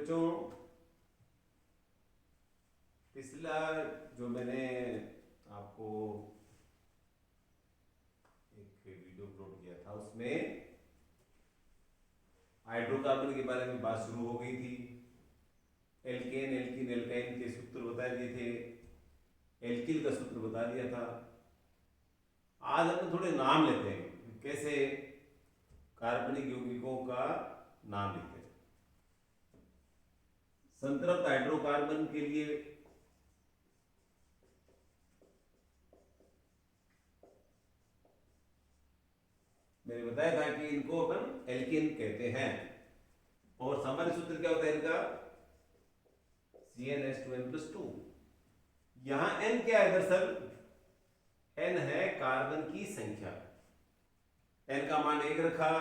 बच्चों, पिछला जो मैंने आपको एक वीडियो अपलोड किया था उसमें हाइड्रोकार्बन के बारे में बात शुरू हो गई थी। एल्केन, एल्कीन, एल्काइन के सूत्र बता दिए थे, एल्किल का सूत्र बता दिया था। आज अपन थोड़े नाम लेते हैं, कैसे कार्बनिक यौगिकों का नाम लेते हैं। संतृप्त हाइड्रोकार्बन के लिए मैंने बताया था कि इनको अपन एल्केन कहते हैं, और सामान्य सूत्र क्या होता है इनका, CnH2n+2। यहां n क्या है? दरअसल n है कार्बन की संख्या। n का मान 1 रखा,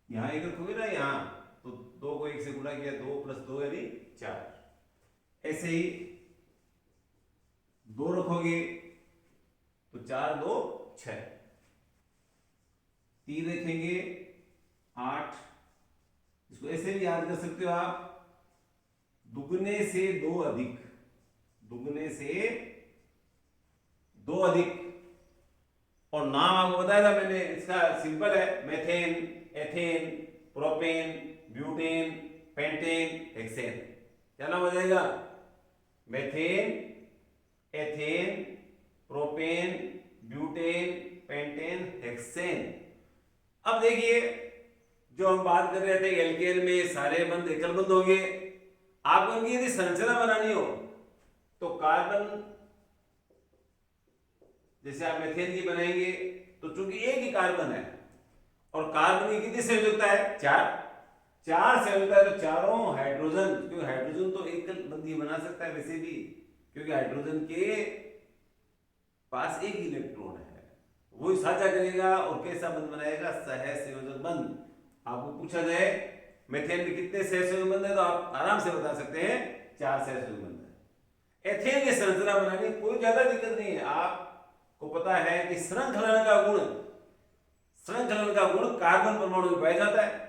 यहां 1 रखोगे ना, यहां तो 2 को 1 से गुणा किया, 2 + 2 यानी 4। ऐसे ही 2 रखोगे तो 4 2 6, 3 रखेंगे 8। इसको ऐसे भी याद कर सकते हो आप, दुगने से 2 अधिक, दुगने से 2 अधिक। और नाम आपको बताया था मैंने, इसका सिंपल है, methane, ethane, propane, butane, pentane, hexane. क्या नाम हो जाएगा? Methane, ethane, propane, butane, pentane, hexane. अब देखिए, जो हम बात कर रहे थे एल्केन में सारे बंध एकल बंध होंगे। आपको इनकी यदि संरचना बनानी हो तो कार्बन, जैसे आप मेथेन की बनाएंगे तो चूंकि एक ही कार्बन है और कार्बन की कितनी संयोजकता है? 4 संयोजकता है, तो चारों हाइड्रोजन, क्योंकि हाइड्रोजन तो एकल बंधी बना सकता है वैसे भी, क्योंकि हाइड्रोजन के पास एक इलेक्ट्रॉन है, वो साझा करेगा और कैसा बंध बनाएगा? सहसंयोजक बंध। आपको पूछा जाए मेथेन में कितने सहसंयोजक बंध है तो आप आराम से बता सकते हैं 4 सहसंयोजक बंध है। एथेन की संरचना बनानी कोई ज्यादा दिक्कत नहीं है। आपको पता है कि श्रृंखलन का गुण, श्रृंखलन का गुण कार्बन परमाणु में पाया जाता है।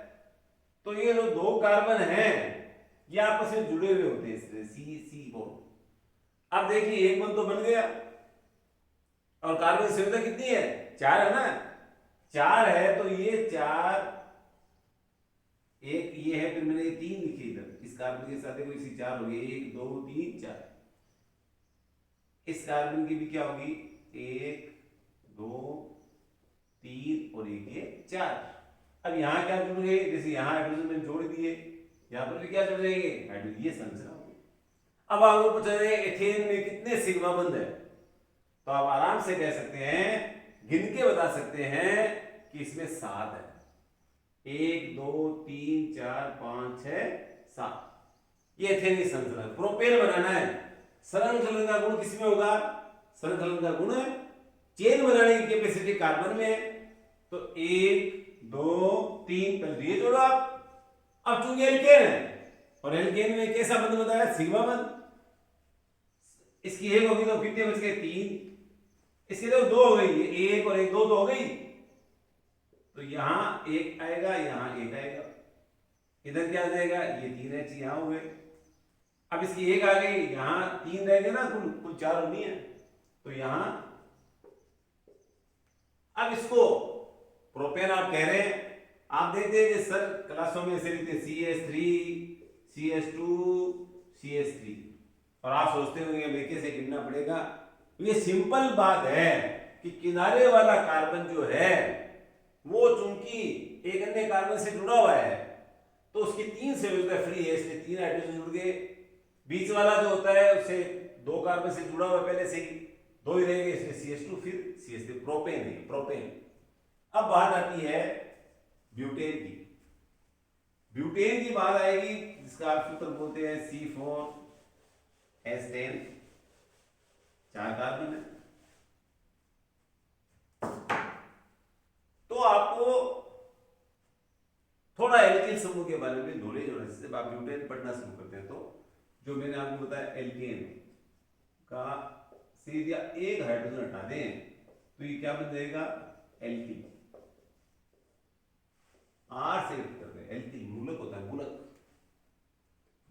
तो ये जो 2 कार्बन हैं ये आपस में जुड़े हुए होते हैं, इससे सी सी बॉन्ड। अब देखिए एक बंध तो बन गया, और कार्बन की संयोजकता कितनी है? 4 है ना, 4 है तो ये 4, एक ये है, फिर मैंने 3 लिखे इधर, इस कार्बन के साथ देखो इसी 4 होगी, 1 2 3 4। इस कार्बन की भी क्या होगी? 1 2 3 और 1 ये 4। अब यहां क्या जुड़ गए? जैसे यहां हाइड्रोजन में जोड़ दिए, यहां पर भी क्या जुड़ जाएंगे? हाइड्रोजन, ये संरचना होगी। अब आपको पूछा जाए एथेन में कितने सिग्मा बंध है, तो आप आराम से कह सकते हैं, गिन के बता सकते हैं कि इसमें 7 है। 1 2 3 4 5 6 7, ये एथेन की संरचना। प्रोपेन बनाना है, श्रृंखलन का गुण किसमें होगा? श्रृंखलन का गुण चेन बनाने की कैपेसिटी कार्बन में है, तो 1 2 3, पहले ये जोड़ो आप। अब चूंकि एल्केन है और एल्केन में कैसा बंध बताया? सिग्मा बंध। इसकी 1 होगी तो कितने बच गए? 3। इसकी तो 2 हो गई, 1 और 1 2 तो हो गई, तो यहां 1 आएगा, यहां 1 आएगा, इधर क्या आ जाएगा? ये 3H यहां हो गए। अब इसकी 1 आ गई, यहां 3 रह गए ना, कुल 4 होनी है, तो यहां, अब इसको प्रोपेन आप कह रहे हैं। आप देखते हैं कि सर क्लासों में ऐसे लिखते CH3 CH2 CH3, और आप सोचते होंगे मैं कैसे गिनना पड़ेगा। ये सिंपल बात है कि किनारे वाला कार्बन जो है वो चूंकि एक अन्य कार्बन से जुड़ा हुआ है तो उसकी 3 संयोजकता फ्री है, इसलिए 3 हाइड्रोजन जुड़ गए। बीच वाला जो होता है उससे 2 कार्बन से जुड़ा हुआ पहले से ही, 2 ही रहेंगे, इसमें CH2 फिर CH3, प्रोपेन है, प्रोपेन। अब बात आती है ब्यूटेन की। ब्यूटेन की बात आएगी, जिसका आप सूत्र बोलते हैं C4H10, 4 कार्बन है। तो आपको थोड़ा एल्केन समूह के बारे में नॉलेज होना चाहिए। जब आप ब्यूटेन पढ़ना शुरू करते हैं तो जो मैंने आपको बताया एल्केन का सीधा 1 हाइड्रोजन हटा दें तो ये क्या बन जाएगा? एल्किल। R से कर रहे हैं एल्किल।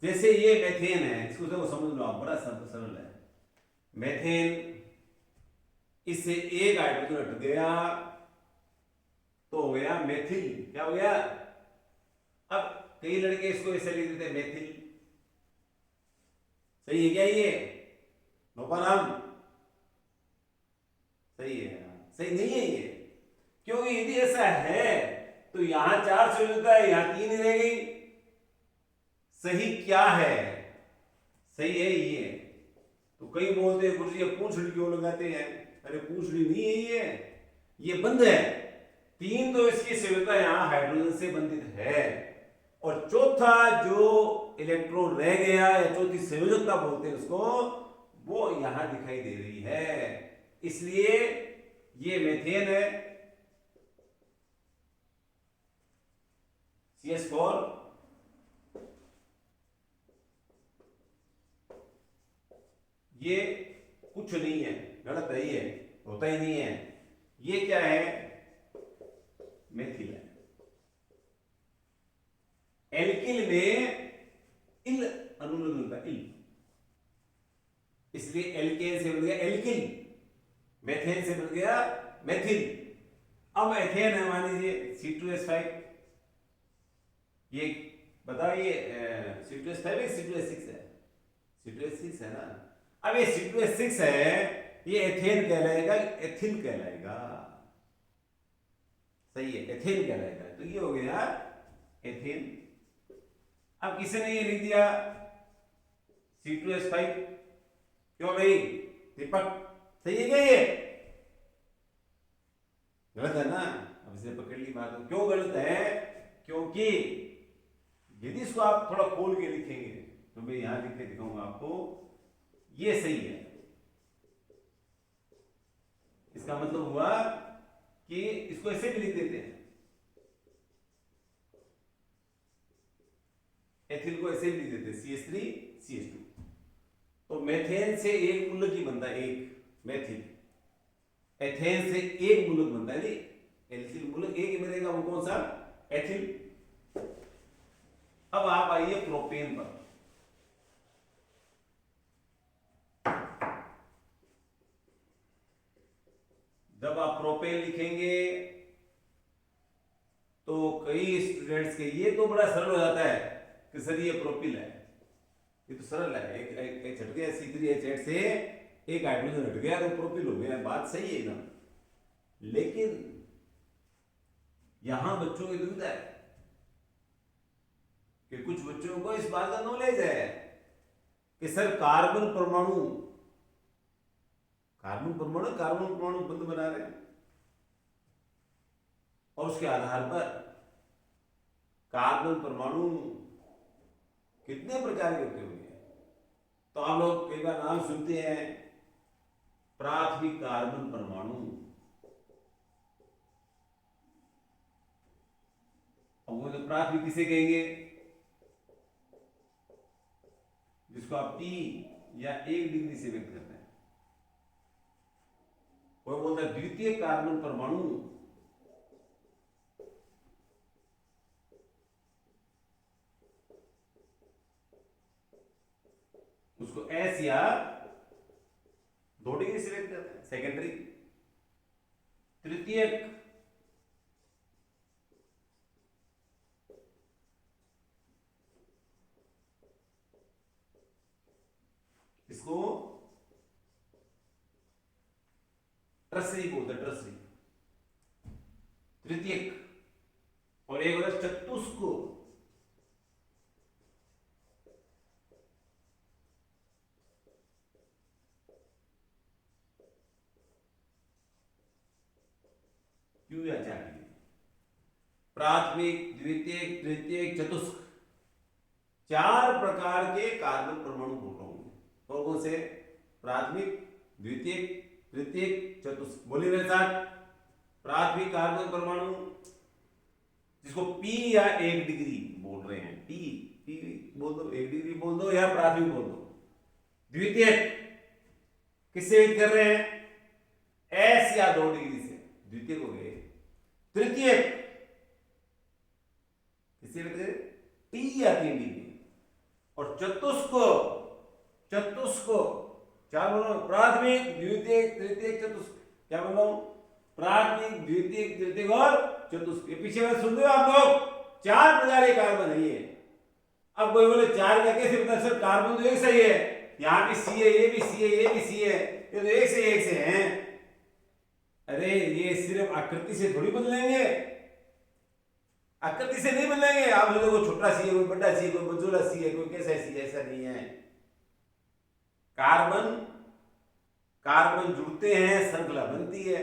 जैसे ये मेथेन है, इसको देखो समझ लो आप, बड़ा सरल है। मेथेन, इससे एक हाइड्रोजन हट गया तो हो गया मेथिल। क्या हो गया? अब कई लड़के इसको ऐसे लिख देते मेथिल। सही है क्या ये? नोपाराम सही है? सही नहीं है ये, क्योंकि यदि ऐसा है तो यहां 4 से होता है, यहां 3 ही रह गई। सही क्या है? सही है ये। तो कई बोलते हैं गुरुजी पूंछड़ी क्यों लगाते हैं? अरे पूंछड़ी नहीं है ये बंद है। 3 तो इसकी संयोजकता यहां हाइड्रोजन से बंधित है, और चौथा जो इलेक्ट्रॉन रह गया या चौथी संयोजकता बोलते हैं उसको, वो यहां दिखाई दे रही है। इसलिए ये मेथेन है, CH4। ये कुछ नहीं है, गलत है, ये होता ही नहीं है। ये क्या है? मेथिल है। एल्किल में इल अनुलोम मिलता है, इल, इसलिए एल्केन से बन गया एल्किल, मेथेन से बन गया मेथिल। अब एथेन है, मान लीजिए C2H5। ये बताओ, ये C2H5 है C2H6 है? C2H6 है ना। अब ये C2H6 है, ये एथेन कहलाएगा, एथिल कहलाएगा। सही है, एथेन कहलाएगा। तो ये हो गया एथेन। अब किसी ने ये लिख दिया C2H5। क्यों भाई दीपक, सही है क्या ये? गलत है ना। अब इसे पकड़ ली बात। क्यों गलत है? क्योंकि यदि इसको आप थोड़ा खोल के लिखेंगे, तो मैं यहां लिख के दिखाऊंगा आपको, ये सही है। इसका मतलब हुआ कि इसको ऐसे भी लिख देते हैं, एथिल को ऐसे भी लिख देते हैं CH3 CH2। तो मेथेन से एक मूलक ही बनता है, एक मेथिल। एथेन से एक मूलक बनता है, एल्किल मूलक एक ही बनेगा, वो कौन सा? एथिल। अब आप आइए प्रोपेन पर। जब आप प्रोपेन लिखेंगे तो कई स्टूडेंट्स के ये तो बड़ा सरल हो जाता है कि सर ये प्रोपिल है, ये तो सरल है, एक हट गया C3H8 से एक हाइड्रोजन हट गया तो प्रोपिल हो गया, बात सही है ना। लेकिन यहां बच्चों की दुविधा है कि कुछ बच्चों को इस बात का नॉलेज है कि सर कार्बन परमाणु बंद बना रहे हैं, और उसके आधार पर कार्बन परमाणु कितने प्रकार के होते होंगे। तो आप लोग कई बार नाम सुनते हैं प्राथमिक कार्बन परमाणु। अब वो तो प्राथमिक किसे कहेंगे? जिसको आप T या 1 डिग्री से व्यक्त करते हैं। वो बोलता है द्वितीय कार्बन परमाणु। उसको S या 2 डिग्री से व्यक्त करते हैं, सेकेंडरी। तृतीयक इसको ट्रसरी बोलते हैं, ट्रसरी तृतीयक। और एक होता है चतुष्क। क्यों या चार? प्राथमिक, द्वितीयक, तृतीयक, चतुष्क, 4 प्रकार के कार्बन परमाणु बोल रहा हूं। कौन कौन से? प्राथमिक, द्वितीयक, तृतीयक, चतुष्क। बोलिए मेरे साथ, प्राथमिक कार्बन परमाणु जिसको P या 1 डिग्री बोल रहे हैं, P बोल दो, 1 डिग्री बोल दो या प्राथमिक बोल दो। द्वितीयक किससे कर रहे हैं? S या 2 डिग्री से, द्वितीयक हो गए। तृतीयक किससे? T या 3 डिग्री। और क्या बोल रहा हूं? प्राथमिक, द्वितीयक, तृतीयक, चतुष्क। क्या बोल रहा हूं? प्राथमिक, द्वितीयक, तृतीयक और चतुष्क। ये पीछे में सुन रहे हो आप लोग? 4 प्रकार के कार्बन है ये। अब कोई बोले 4 का कैसे पता? सर कार्बन तो एक सही है, यहाँ भी सी है, ये भी सी है, ये भी सी है, ये तो एक से हैं। अरे ये सिर्फ आकृति से थोड़ी बदलेंगे, आकृति से नहीं बदलेंगे। आप लोगों को छोटा सी है, कोई बड़ा सी है, कोई मंजूला सी है, कोई कैसा सी है, ऐसा नहीं है। कार्बन कार्बन जुड़ते हैं, श्रृंखला बनती है।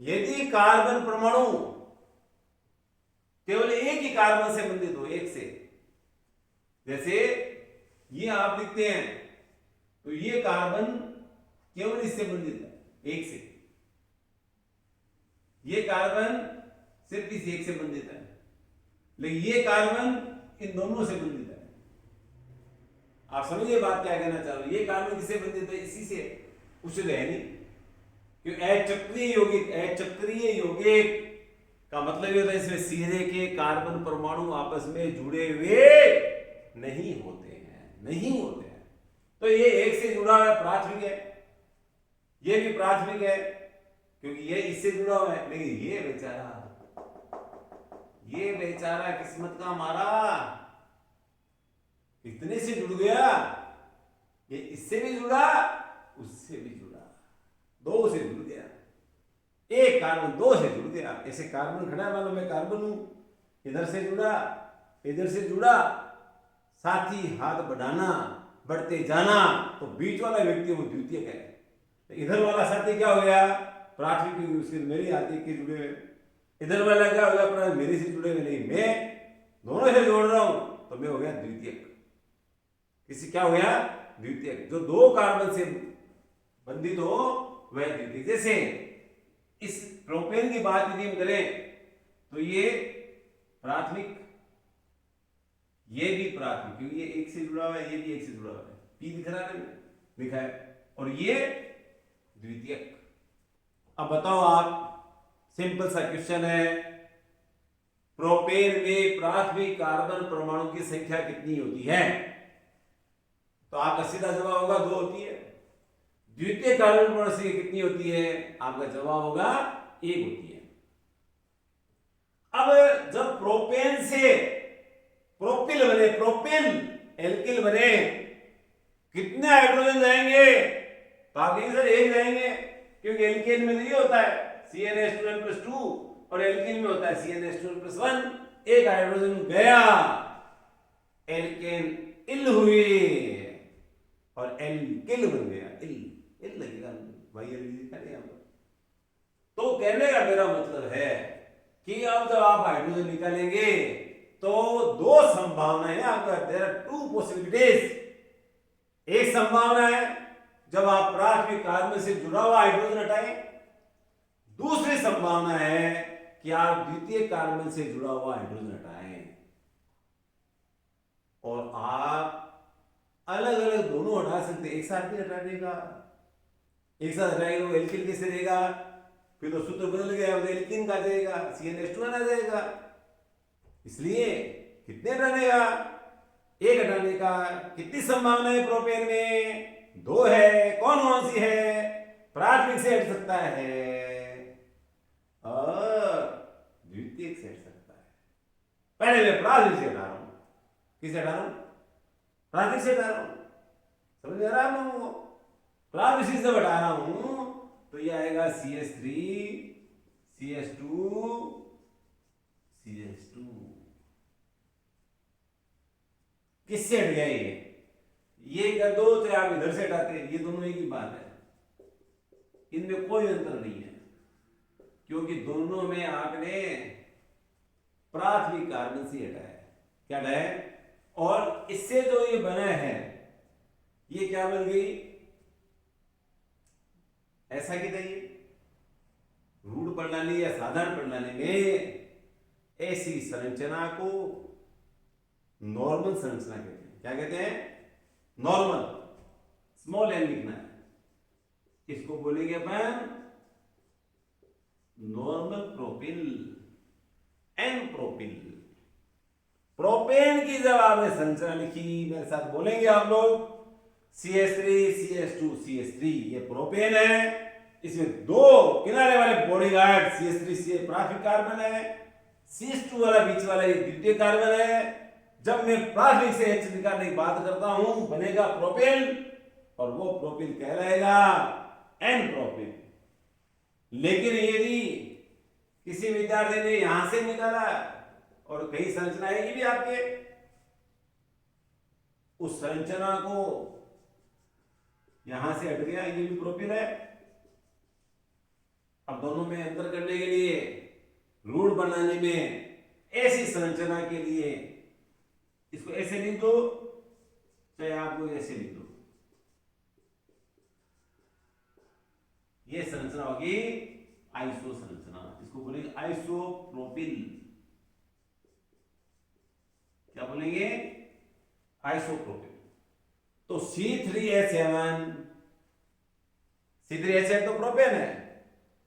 यदि कार्बन परमाणु केवल एक ही कार्बन से बंधित हो, एक से, जैसे ये आप लिखते हैं तो ये कार्बन केवल इससे बंधित है, एक से। ये कार्बन सिर्फ इस एक से बंधित है, लेकिन ये कार्बन इन दोनों से बंधित है। आप समझिए बात क्या कहना चाह रहे हो? ये कार्बन किससे बंधित है? इसी से, उससे तो है नहीं। क्योंकि अचक्रीय यौगिक का मतलब ये होता है इसमें सीधे के कार्बन परमाणु आपस में जुड़े हुए नहीं होते हैं। तो ये एक से जुड़ा हुआ प्राथमिक है, ये भी प्राथमिक है क्योंकि ये इससे जुड़ा हुआ है। लेकिन ये बेचारा किस्मत का मारा कितने से जुड़ गया? ये इससे भी जुड़ा, उससे भी जुड़ा, 2 से जुड़ गया। एक कार्बन 2 से जुड़ गया। ऐसे कार्बन खड़ा, मानो मैं कार्बन हूं, इधर से जुड़ा, इधर से जुड़ा, साथ ही हाथ बढ़ाना, बढ़ते जाना, तो बीच वाला व्यक्ति वो द्वितीयक है। इधर वाला साथी क्या हो गया? प्राथमिक, उसके मेरे हाथ के जुड़े हुए। इधर वाला क्या हो गया? मेरे से जुड़े हुए नहीं, मैं दोनों से जोड़ रहा हूं, तो मैं हो गया द्वितीयक। किसी क्या हो गया? द्वितीयक। जो 2 कार्बन से बंधित हो वह द्वितीयक। जैसे इस प्रोपेन की बात यदि हम करें तो ये प्राथमिक, ये भी प्राथमिक, क्योंकि ये एक से जुड़ा हुआ है, ये भी एक से जुड़ा हुआ है, पी दिख रहा है, लिखा है, और ये द्वितीयक। अब बताओ आप, सिंपल सा क्वेश्चन है, प्रोपेन में प्राथमिक कार्बन परमाणु की संख्या कितनी होती है? तो आपका सीधा जवाब होगा 2 होती है। द्वितीय कार्बन परमाणु संख्या कितनी होती है? आपका जवाब होगा 1 होती है। अब जब प्रोपेन से प्रोपिल बने, एल्किल बने, कितने हाइड्रोजन जाएंगे? तो आप कहेंगे सर 1 जाएंगे, क्योंकि एल्केन में ये होता है CnH2n+2 और एल्केन में होता है CnH2n+1। 1 हाइड्रोजन गया, एल्केन इल हुए और एल्किल बन गया। इल लगेगा भाई, लिखा नहीं। तो कहने का मेरा मतलब है कि अब जब आप हाइड्रोजन निकालेंगे तो 2 संभावनाएं हैं आपका। There are 2 possibilities. एक संभावना है जब आप प्राथमिक कार्बन से जुड़ा हुआ हाइड्रोजन हटाएं, दूसरी संभावना है कि आप द्वितीय कार्बन से जुड़ा हुआ हाइड्रोजन हटाएं। और आप अलग अलग दोनों हटा सकते, एक साथ भी हटा देगा। एक साथ हटाएंगे तो एल्किल कैसे देगा? फिर तो सूत्र बदल गया, एल्किन का जाएगा, CnH2n आ जाएगा। इसलिए कितने हटाने का? 1 हटाने का। कितनी संभावना है प्रोपेन में? 2 है। कौन कौन सी है? प्राथमिक से हट सकता है और द्वितीयक से हट सकता है। पहले मैं प्राथमिक से हटा रहा हूं। किसे हटा रहा हूं? प्राथमिक से हटा रहा हूं। समझ आ रहा है आप लोगों को? प्राथमिक से हटा रहा हूं तो ये आएगा CH3, CH2, CH2। किससे हट गया ये कर दो, चाहे आप इधर से हटाते, ये दोनों एक ही बात है, इनमें कोई अंतर नहीं है, क्योंकि दोनों में आपने प्राथमिक कार्बन से हटाया। क्या हटाया? और इससे जो ये बना है, ये क्या बन गई? ऐसा कि नहीं, रूढ़ प्रणाली या साधारण प्रणाली में ऐसी संरचना को नॉर्मल संरचना कहते हैं। क्या कहते हैं? नॉर्मल, स्मॉल n लिखना है। इसको बोलेंगे अपन normal propyl, n propyl. Propane की जब आपने संरचना लिखी, मेरे साथ बोलेंगे आप लोग, CH3 CH2 CH3, ये प्रोपेन है। इसमें दो किनारे वाले बॉडीगार्ड CH3 CH प्राथमिक कार्बन है, CH2 वाला बीच वाला ये द्वितीय कार्बन है। जब मैं प्राथमिक से H निकालने की बात करता हूं बनेगा प्रोपेन, और वो प्रोपेन कहलाएगा एन प्रोपेन। लेकिन यदि किसी विद्यार्थी ने यहां से निकाला और कई संरचना आएगी भी आपके, उस संरचना को यहां से हट गया, ये भी प्रोपेन है। अब दोनों में अंतर करने के लिए, रूढ़ बनाने में, ऐसी संरचना के लिए इसको ऐसे लिख दो, चाहे आपको ऐसे लिख दो, ये संरचना होगी आइसो संरचना, इसको बोलेंगे आइसोप्रोपिल। क्या बोलेंगे? आइसोप्रोपिल। तो C3H7, C3H7 तो प्रोपेन है,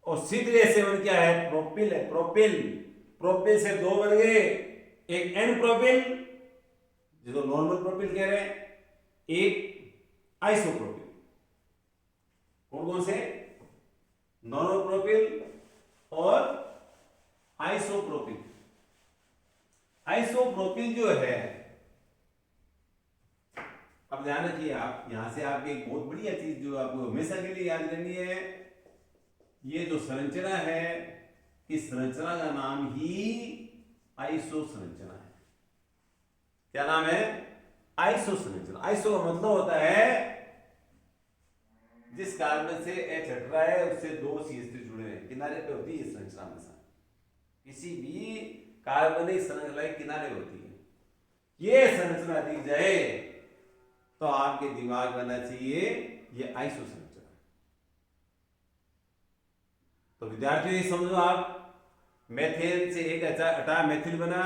और C3H7 क्या है? प्रोपिल है, प्रोपिल। प्रोपिल से दो बन गए, एक एन प्रोपिल जिसको नॉर्मल प्रोपिल कह रहे हैं, एक आइसोप्रोपिल। कौन कौन से? नॉर्मल प्रोपिल और आइसोप्रोपिल। आइसोप्रोपिल जो है, अब ध्यान रखिए आप, यहां से आपकी एक बहुत बढ़िया चीज जो आपको हमेशा के लिए याद करनी है, ये जो संरचना है, इस संरचना का नाम ही आइसो संरचना है। क्या नाम है? आइसो संरचना। आइसो का मतलब होता है जिस कार्बन से H हट रहा है उससे दो CH3 जुड़े हैं, किनारे पे होती है इस संरचना में से। किसी भी कार्बनिक संरचना के किनारे होती है। ये संरचना दी जाए तो आपके दिमाग में आना चाहिए ये आइसो संरचना। तो विद्यार्थियों ये समझो आप, मेथेन से एक हटा मेथिल बना,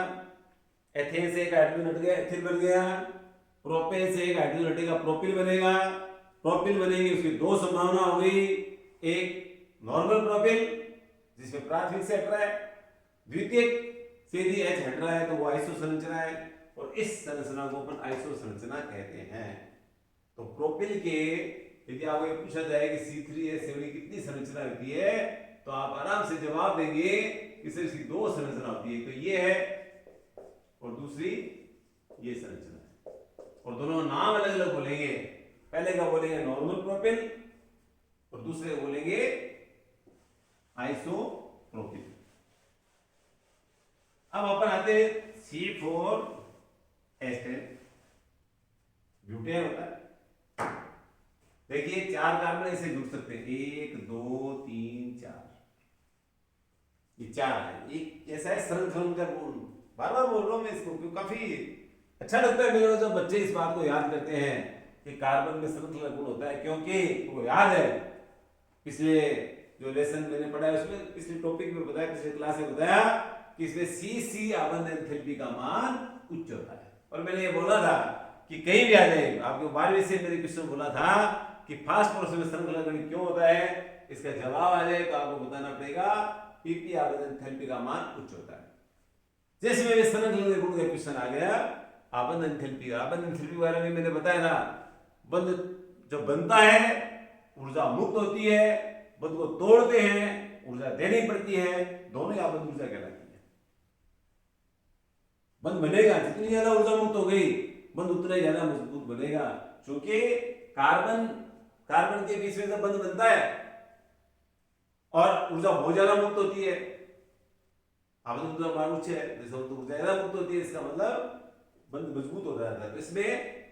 एथेन से एक हाइड्रोजन हट गया एथिल बन गया, प्रोपेन से एक हाइड्रोजन हटेगा प्रोपिल बनेगा, प्रोपिल बनेगी उसकी दो संभावना हो गई, एक नॉर्मल प्रोपिल जिसमें प्राथमिक से हट रहा है, द्वितीय से यदि H हट रहा है तो वो आइसो संरचना है, और इस संरचना को अपन आइसो संरचना कहते हैं। तो प्रोपिल के यदि आपको ये पूछा जाए कि C3H7 की कितनी संरचना होती है, तो आप आराम से जवाब देंगे कि सिर्फ इसकी दो संरचना होती है, तो ये है और दूसरी ये संरचना है, और दोनों नाम अलग अलग बोलेंगे। पहले का बोलेंगे नॉर्मल प्रोपिल और दूसरे बोलेंगे आइसोप्रोपिल। अब अपन आते C4H10, ब्यूटेन होता है। देखिए चार कार्बन ऐसे जुड़ सकते हैं, 1 2 3 4, ये चार है। एक ऐसा है सरल का गुण, बार बार बोल रहा हूं मैं इसको क्योंकि काफी अच्छा लगता है मेरे को जब बच्चे इस बात को याद करते हैं कि कार्बन में श्रृंखला गुण होता है, क्योंकि वो याद है पिछले जो लेसन मैंने पढ़ा है उसमें, पिछले टॉपिक में बताया, पिछले क्लास में बताया कि इसमें CC आबंध एंथैल्पी का मान उच्च होता है। और मैंने ये बोला था कि कहीं भी आ जाए, आपको 12वीं से मेरे क्वेश्चन बोला था कि फास्ट प्रोसेस में श्रृंखला गणित क्यों होता है, इसका जवाब आ जाए तो आपको बताना पड़ेगा PP आबंध एंथैल्पी का मान उच्च होता है। जैसे मेरे श्रृंखला गुण का क्वेश्चन आ गया आबंध एंथैल्पी के बारे में मैंने बताया था, बंध जब बनता है ऊर्जा मुक्त होती है, बंध को तोड़ते हैं ऊर्जा देनी पड़ती है, दोनों ही आबंध ऊर्जा कहलाती है। बंध बनेगा, जितनी ज्यादा ऊर्जा मुक्त हो गई बंध उतना ही ज्यादा मजबूत बनेगा, क्योंकि कार्बन के बीच में जब बंध बनता है और ऊर्जा बहुत ज्यादा मुक्त होती है, आबंध ऊर्जा मान उच्च है, जैसे ऊर्जा ज्यादा मुक्त होती है, इसका मतलब बंध मजबूत हो जाता है। तो इसमें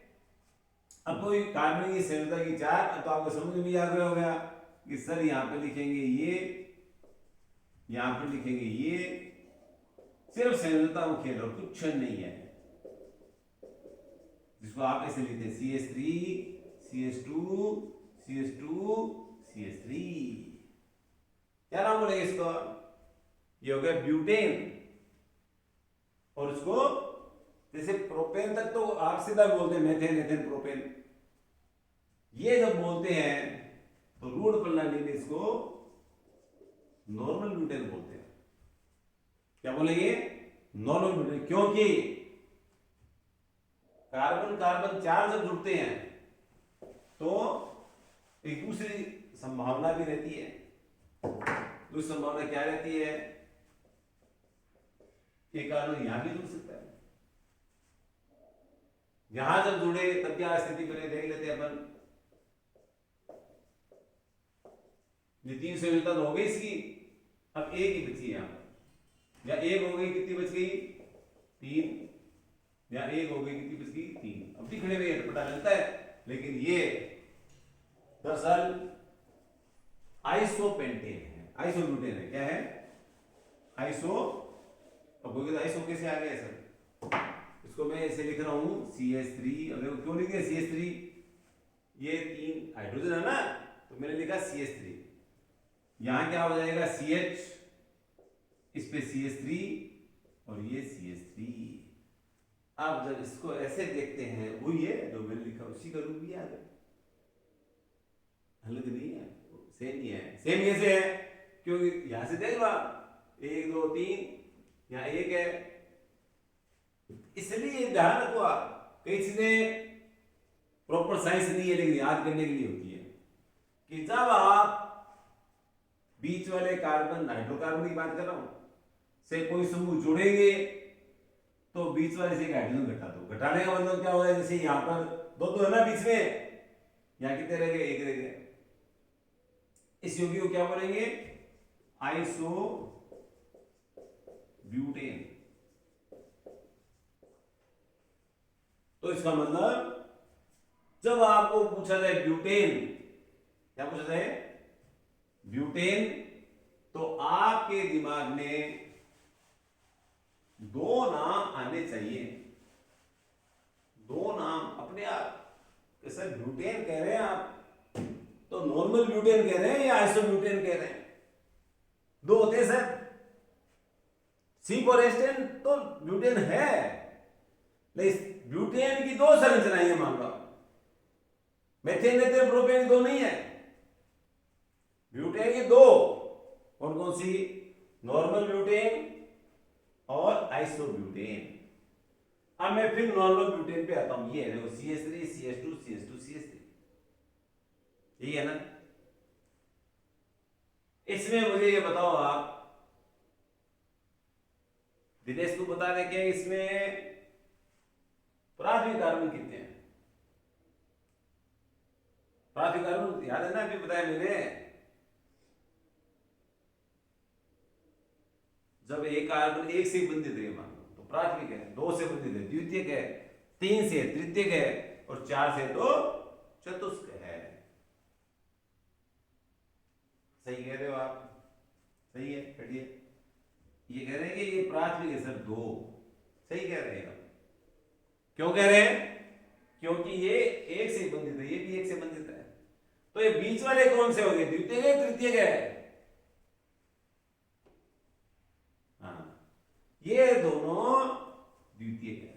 अब कोई कार्बन की संरचना की चार, तो आपको समझ में आ गया होगा कि सर यहाँ पे लिखेंगे ये, यहाँ पे लिखेंगे ये, सिर्फ संरचना को खेल और कुछ नहीं है, जिसको आप ऐसे लिखते हैं CH3 CH2 CH2 CH3। क्या नाम बोलेंगे इसको? ये हो गया ब्यूटेन। और इसको जैसे प्रोपेन तक तो आप सीधा बोलते हैं मेथेन एथेन प्रोपेन, ये जब बोलते हैं तो रूढ़ प्रणाली में इसको नॉर्मल ब्यूटेन बोलते हैं। क्या बोलेंगे? नॉर्मल ब्यूटेन, क्योंकि कार्बन कार्बन 4 जब जुड़ते हैं तो एक दूसरी संभावना भी रहती है। दूसरी संभावना क्या रहती है? एक कार्बन यहां भी जुड़ सकता है। यहां जब जुड़े तब क्या स्थिति पहले देख लेते हैं अपन। ये 3 संयोजकता तो हो गई इसकी, अब एक ही बची है यहां पर। या एक हो गई, कितनी बच गई? 3। या एक हो गई, कितनी बच गई? 3। अब दिखने में पता लगता है, लेकिन ये दरअसल आइसोपेंटेन है, आइसोब्यूटेन है। क्या है? आइसो। अब कोई आइसो कैसे आ गया सर? इसको मैं ऐसे लिख रहा हूं CH3। अब देखो क्यों लिख दिया CH3? ये 3 हाइड्रोजन है ना, तो मैंने लिखा CH3। यहां क्या हो जाएगा? CH, इस पे CH3 और ये CH3। अब जब इसको ऐसे देखते हैं, वो ये जो मैंने लिखा उसी का रूप भी आ गया। अलग नहीं है, सेम ही है। सेम कैसे है? क्योंकि यहां से देख लो आप, 1 2 3, यहां 1 है। इसलिए ध्यान रखो आप, कई चीजें प्रॉपर साइंस नहीं है लेकिन याद करने के लिए होती है कि जब आप बीच वाले कार्बन, हाइड्रोकार्बन की बात कर रहा हूं, से कोई समूह जुड़ेंगे तो बीच वाले से एक हाइड्रोजन घटा दो। घटाने का मतलब क्या होगा? जैसे यहां पर 2 है ना बीच में, यहां कितने रह गए? 1 रह गए। इस यौगिक को क्या बोलेंगे? Iso butane. तो इसका मतलब जब आपको पूछा जाए ब्यूटेन, क्या पूछा जाए? ब्यूटेन, तो आपके दिमाग में 2 नाम आने चाहिए। 2 नाम अपने आप। सर ब्यूटेन कह रहे हैं आप, तो नॉर्मल ब्यूटेन कह रहे हैं या आइसो ब्यूटेन कह रहे हैं? 2 होते हैं सर। C4H10 तो ब्यूटेन है, लेकिन ब्यूटेन की 2 संरचनाएं हैं मान लो। मेथेन एथेन प्रोपेन 2 नहीं है, ब्यूटेन की 2। कौन कौन सी? नॉर्मल ब्यूटेन और आइसोब्यूटेन। अब मैं फिर नॉर्मल ब्यूटेन पे आता हूं। ये है देखो CH3 CH2 CH2 CH3, यही है ना। इसमें मुझे ये बताओ आप, दिनेश को बता दे क्या इसमें प्राथमिक कार्बन कितने हैं? प्राथमिक कार्बन याद है ना, अभी बताया मैंने। जब एक कार्बन 1 से बंधित है मान लो तो प्राथमिक है, 2 से बंधित है द्वितीयक है, 3 से तृतीयक है और 4 से तो चतुष्क है। सही कह रहे हो आप? सही है। कटिए, ये कह रहे हैं कि ये प्राथमिक है सर 2। सही कह रहे हैं। क्यों कह रहे हैं? क्योंकि ये 1 से बंधित है, ये भी 1 से बंधित है। तो ये बीच वाले कौन से हो गए? द्वितीयक है तृतीयक है? ये दोनों द्वितीयक है।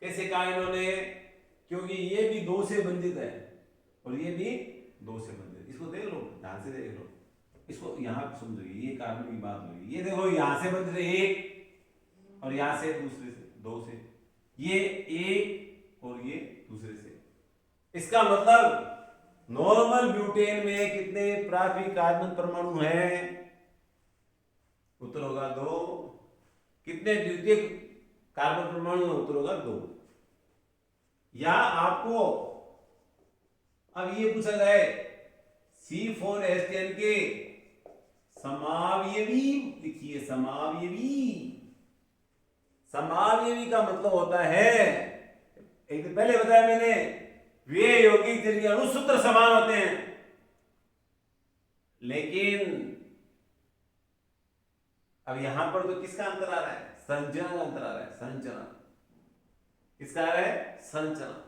कैसे कहा इन्होंने? क्योंकि ये भी 2 से बंधित है और ये भी 2 से बंधित। इसको देख लो, ध्यान से देख लो, इसको यहां समझो। ये कार्बन की बात हो रही है। ये देखो यहां से बंधित है 1 और यहां से दूसरे से 2 से, ये 1 और ये दूसरे से। इसका मतलब नॉर्मल ब्यूटेन में कितने प्राथमिक कार्बन परमाणु हैं? उत्तर होगा 2। कितने द्वितीयक कार्बन परमाणु? उत्तर होगा 2। या आपको अब ये पूछा जाए C4H10 के समावयवी लिखिए। समावयवी, समावयवी का मतलब होता है, एक दिन पहले बताया मैंने, वे यौगिक जिनके अणुसूत्र समान होते हैं लेकिन अब यहां पर तो किसका अंतर आ रहा है? संरचना का अंतर आ रहा है। संरचना किसका आ रहा है? संरचना।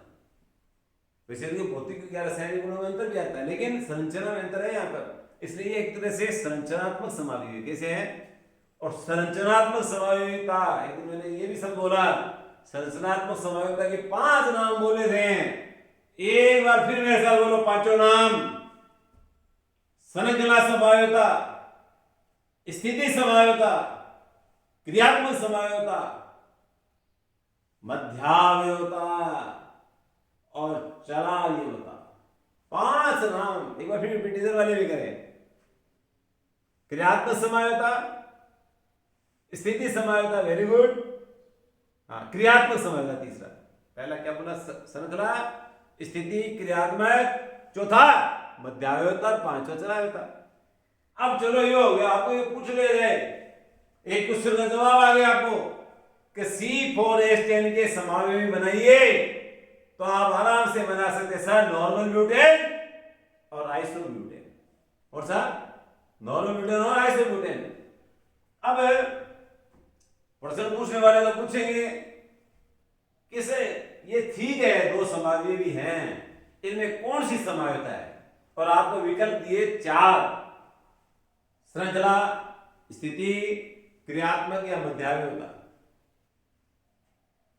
वैसे तो भौतिक या रासायनिक गुणों में अंतर भी आता है लेकिन संरचना में अंतर है यहां पर। इसलिए एक तरह से संरचनात्मक समावयवी कैसे है? और संरचनात्मक समावयविता, एक दिन मैंने ये भी सब बोला, संरचनात्मक समावयविता के 5 नाम बोले थे। एक बार फिर मेरे साथ बोलो 5 नाम। संरचना समावयविता, स्थिति समावयविता, क्रियात्मक समावयविता मध्यावयवता और चलावयवता। 5 नाम एक बार फिर रिपीटिशन वाले भी करें। क्रियात्मक समायोता, स्थिति समायोता, वेरी गुड। हाँ, क्रियात्मक समायोता तीसरा। पहला क्या बोला? श्रृंखला, स्थिति, क्रियात्मक, चौथा मध्यावयवता, पांचवा चलावयवता। अब चलो ये हो गया, आपको ये पूछ ले रहे, एक क्वेश्चन का जवाब आ गया आपको कि C4H10 के समावयवी बनाइए, तो आप आराम से बना सकते सर नॉर्मल ब्यूटेन और आइसोब्यूटेन। और सर नॉर्मल ब्यूटेन और आइसोब्यूटेन। अब प्रश्न पूछने वाले तो पूछेंगे किसे ये ठीक है, 2 समावयवी हैं, इनमें कौन सी समावयता है? और आपको विकल्प दिए 4, श्रृंखला, स्थिति, क्रियात्मक या मध्यावयवता।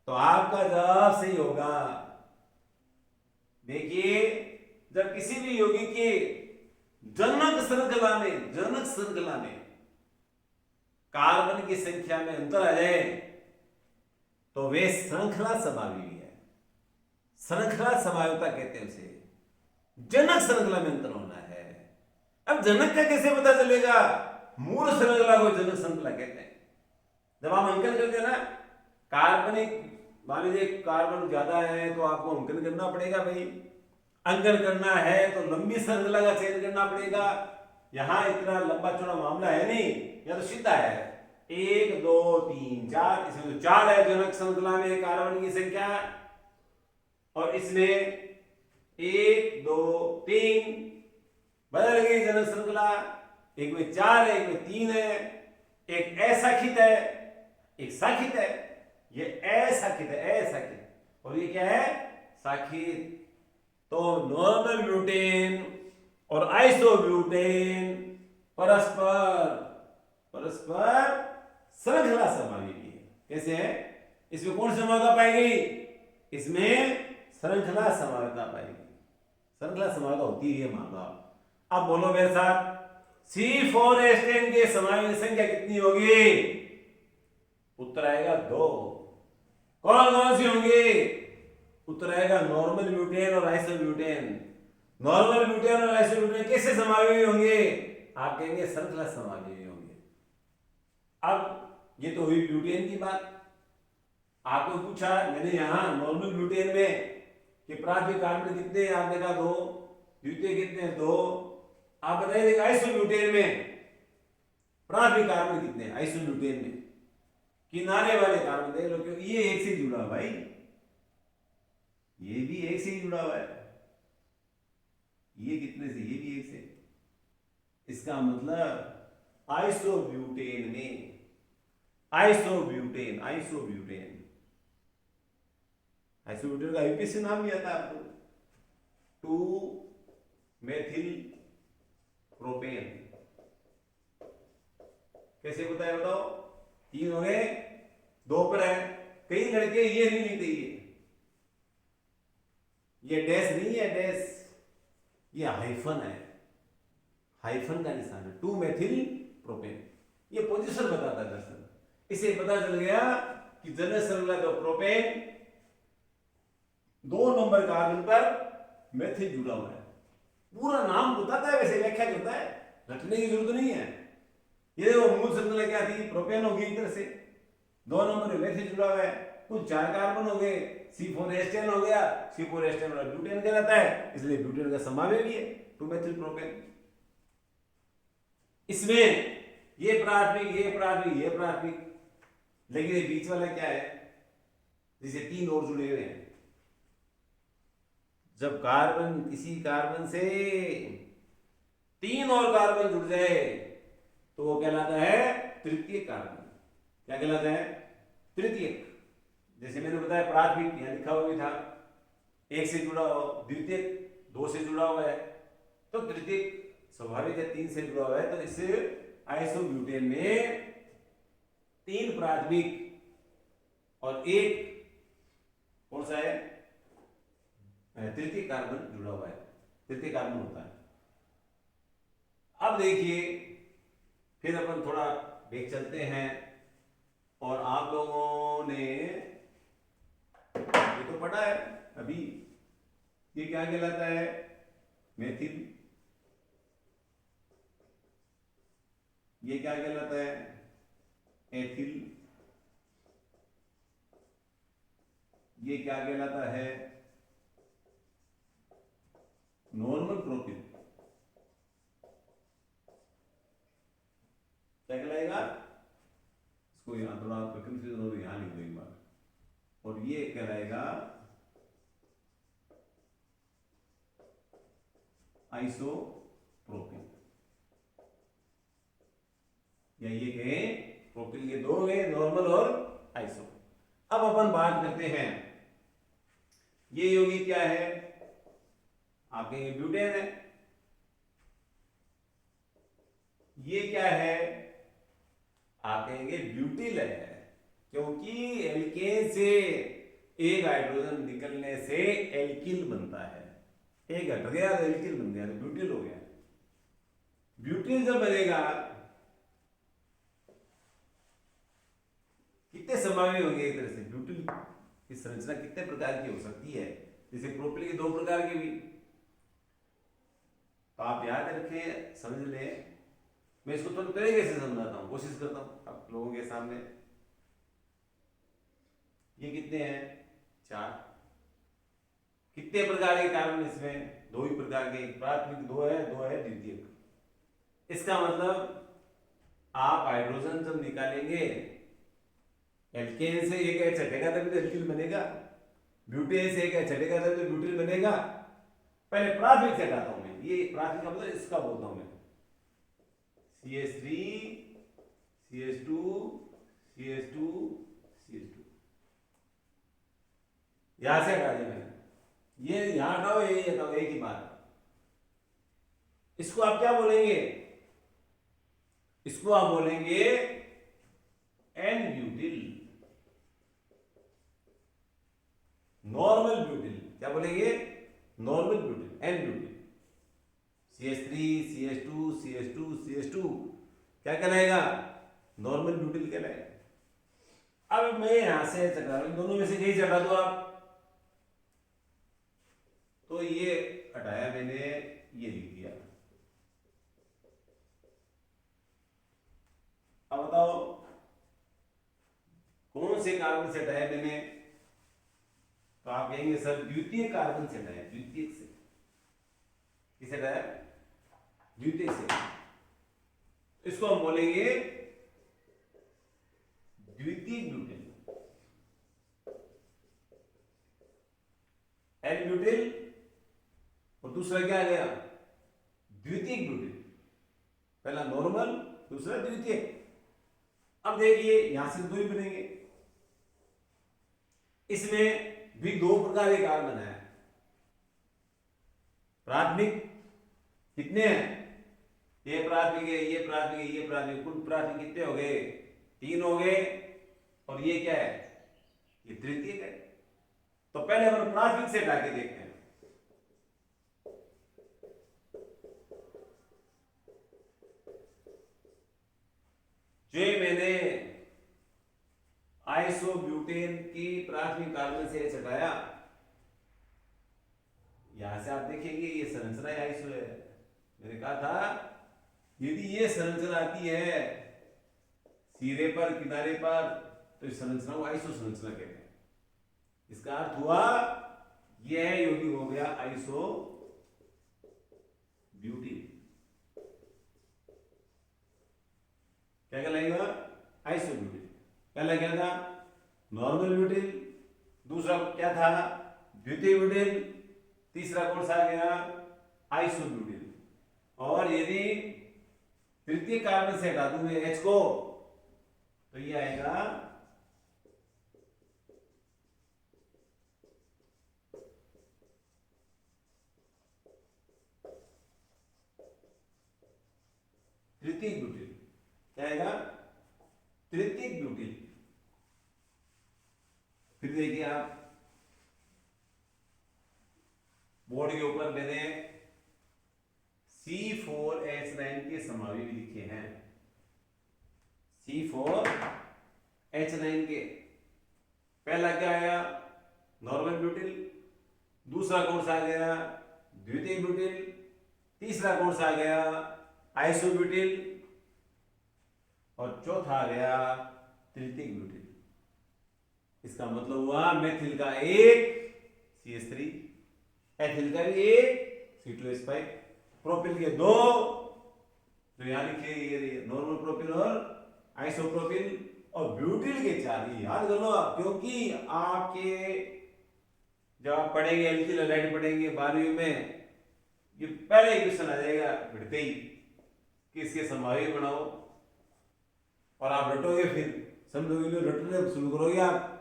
तो आपका जवाब सही होगा। देखिए, जब किसी भी यौगिक की जनक श्रृंखला में कार्बन की संख्या में अंतर आ जाए तो वे श्रृंखला समावयवी है। श्रृंखला समावयवता कहते हैं उसे। जनक श्रृंखला में अंतर होना है। अब जनक का कैसे पता चलेगा? मूल श्रृंखला को जनक श्रृंखला कहते हैं। जब आप अंकन करते हैं ना, कार्बनिक, मान लीजिए कार्बन ज्यादा है तो आपको अंकन करना पड़ेगा भाई। अंकन करना है तो लंबी श्रृंखला का चयन करना पड़ेगा। यहां इतना लंबा चौड़ा मामला है नहीं, या तो सीधा है 1 2 3 4, इसमें तो 4 है जनक श्रृंखला में कार्बन की संख्या, और इसमें 1 2 3 बदल गई जनक श्रृंखला। एक में 4 है, एक में 3 है, एक अशाखित है, एक शाखित है। ये अशाखित है, अशाखित, और ये क्या है? शाखित। तो नॉर्मल ब्यूटेन और आइसोब्यूटेन परस्पर श्रृंखला समावयवी है। कैसे है? इसमें कौन सी समावयवता पाएगी? इसमें श्रृंखला समावयवता पाएगी। श्रृंखला समावयवता होती है, मान लो आप। अब बोलो मेरे साथ, C4H10 के समावयवी संख्या कितनी होगी? उत्तर आएगा 2। कौन कौन सी होंगी? उत्तर आएगा नॉर्मल ब्यूटेन और आइसोब्यूटेन। नॉर्मल ब्यूटेन और आइसोब्यूटेन कैसे समावयवी होंगे? आप कहेंगे श्रृंखला समावयवी होंगे। अब ये तो हुई ब्यूटेन की बात। आपको पूछा मैंने यहां नॉर्मल ब्यूटेन में कि प्राथमिक कार्बन कितने हैं? आपने कहा 2, द्वितीय कितने हैं? 2। आप बताइए आइसोब्यूटेन में प्राथमिक कार्बन कितने हैं? आइसोब्यूटेन में किनारे वाले कार्बन देख लो, क्योंकि ये एक से जुड़ा भाई, ये भी एक से ही जुड़ा हुआ है। ये कितने से? ये भी एक से। इसका मतलब आइसोब्यूटेन में, आइसोब्यूटेन का यूपीएससी नाम भी आता है आपको, 2 मेथिल प्रोपेन। कैसे बताया बताओ? 3 हो गए, 2 पर है। कई लड़के ये नहीं लिखते, ये डैश नहीं है, डैश, ये हाइफन है, हाइफन का निशान है। 2 मेथिल प्रोपेन, ये पोजीशन बताता है दरअसल। इसे पता चल गया कि जनक श्रृंखला का प्रोपेन 2 नंबर कार्बन पर मेथिल जुड़ा हुआ है। पूरा नाम बताता है, वैसे व्याख्या करता है, रटने की जरूरत नहीं है। ये देखो मूल श्रृंखला क्या थी? प्रोपेन होगी एक तरह से, 2 नंबर में मेथिल जुड़ा हुआ है, कुछ 4 कार्बन हो गए, C4H10 हो गया। C4H10 वाला ब्यूटेन कहलाता है, इसलिए ब्यूटेन का समावयवी है 2 मेथिल प्रोपेन। इसमें ये प्राथमिक, ये प्राथमिक, ये प्राथमिक, लेकिन ये बीच वाला क्या है? जिसे 3 और जुड़े हुए हैं। जब कार्बन, किसी कार्बन से 3 और कार्बन जुड़ जाए तो वो कहलाता है तृतीयक कार्बन। क्या कहलाता है? तृतीयक। जैसे मैंने बताया प्राथमिक, यहां लिखा हुआ भी था, 1 से जुड़ा हो, द्वितीयक 2 से जुड़ा हुआ है, तो तृतीयक स्वाभाविक है 3 से जुड़ा हुआ है। तो इस आइसोब्यूटेन में 3 प्राथमिक और 1 कौन सा है? तृतीय कार्बन जुड़ा हुआ है, तृतीय कार्बन होता है। अब देखिए, फिर अपन थोड़ा देख चलते हैं, और आप लोगों ने पढ़ा है अभी। ये क्या कहलाता है? मेथिल। ये क्या कहलाता है? एथिल। ये क्या कहलाता है? Normal propyl. क्या कहलाएगा? इसको यहां थोड़ा कंफ्यूजन हो रही है, यहां लिख दो एक बार। और ये कहलाएगा आइसोप्रोपिल, या ये कहे प्रोपिल के दो है, नॉर्मल और आइसो। अब अपन बात करते हैं, ये यौगिक क्या है? आप कहेंगे ब्यूटेन है। ये क्या है? आप कहेंगे ब्यूटिल है, क्योंकि एल्केन से एक हाइड्रोजन निकलने से एल्किल बनता है। एक हट गया तो एल्किल बन गया, तो ब्यूटिल हो गया। ब्यूटिल जब बनेगा, कितने समावी होंगे एक तरह से? ब्यूटिल की संरचना कितने प्रकार की हो सकती है? जैसे प्रोपिल के दो प्रकार के भी। तो आप याद रखें, समझ लें। मैं इसको थोड़ा तरीके से समझाता हूं, कोशिश करता हूं आप लोगों के सामने। ये कितने हैं? 4। कितने प्रकार के कार्बन इसमें? 2 ही प्रकार के, प्राथमिक 2 है, 2 है द्वितीयक। इसका मतलब आप हाइड्रोजन जब निकालेंगे, एल्केन से एक एच हटेगा तभी तो एल्किल बनेगा, ब्यूटेन से एक एच हटेगा तभी तो ब्यूटिल बनेगा। पहले प्राथमिक से हटाता हूं मैं, ये प्राथमिक का मतलब इसका बोलता हूं मैं। CH3 CH2 CH2 CH2, यहां से हटा दिया मैंने। ये यहां हटाओ, ये हटाओ, एक ही बात। इसको आप क्या बोलेंगे? इसको आप बोलेंगे एन ब्यूटिल, नॉर्मल ब्यूटिल। क्या बोलेंगे? Normal butyl, N butyl. CH3 CH2 CH2 CH2 क्या कहलाएगा? नॉर्मल ब्यूटिल कहलाएगा। अब मैं यहां से चटा रहा हूं, दोनों में से कहीं चटा दो आप। तो ये हटाया मैंने, ये लिख दिया। अब बताओ कौन से कार्बन से हटाया मैंने? तो आप कहेंगे सर द्वितीय कार्बन से हटाया। द्वितीय से किसे हटाया? द्वितीय से। इसको हम बोलेंगे द्वितीय ब्यूटिल, एन ब्यूटिल। और दूसरा क्या आ गया? द्वितीय ब्यूटिल। पहला नॉर्मल, दूसरा द्वितीय। अब देखिए यहां से 2 ही बनेंगे। इसमें भी 2 प्रकार के कार्बन है। प्राथमिक कितने हैं? ये प्राथमिक है, ये प्राथमिक है, ये प्राथमिक। कुल प्राथमिक कितने हो गए? 3 हो गए। और ये क्या है? ये तृतीयक है। तो पहले अपन प्राथमिक से हटा के देखते हैं। जो मैंने आइसोब्यूटेन की प्राथमिक कार्बन से हटाया, यहां से आप देखेंगे ये संरचना आइसो है। मैंने कहा था यदि ये संरचना आती है सिरे पर, किनारे पर, तो इस संरचना को आइसो संरचना कहते हैं। इसका अर्थ हुआ यह यौगिक हो गया आइसो ब्यूटिल। क्या कहलाएगा? Iso butyl. पहला क्या था? Normal butyl. दूसरा क्या था? द्वितीय ब्यूटिल। तीसरा कौन सा आ गया? Iso butyl. और यदि तृतीय कार्बन से हटा दूं मैं H को, तो ये आएगा तृतीय ब्यूटिल। क्या आएगा? तृतीय ब्यूटिल। फिर देखिए आप बोर्ड के ऊपर मैंने C4H9 के समावी भी लिखे हैं। C4H9 के पहला क्या आया? Normal butyl. दूसरा कौन सा आ गया? द्वितीय ब्यूटिल। तीसरा कौन सा आ गया? आइसोब्यूटिल। और चौथा आ गया तृतीयक ब्यूटिल। इसका मतलब हुआ मेथिल का एक CH3, एथिल का भी एक C2H5, प्रोपिल के दो, तो यहां लिखिए ये नॉर्मल प्रोपिल और आइसोप्रोपिल, और ब्यूटिल के चार। याद कर लो आप, क्योंकि आपके जब आप पढ़ेंगे एल्किल हैलाइड पढ़ेंगे 12वीं में, ये पहले ही क्वेश्चन आ जाएगा भिड़ते ही कि इसके समवायी बनाओ, और आप रटोगे, फिर समझोगे, रटने शुरू करोगे आप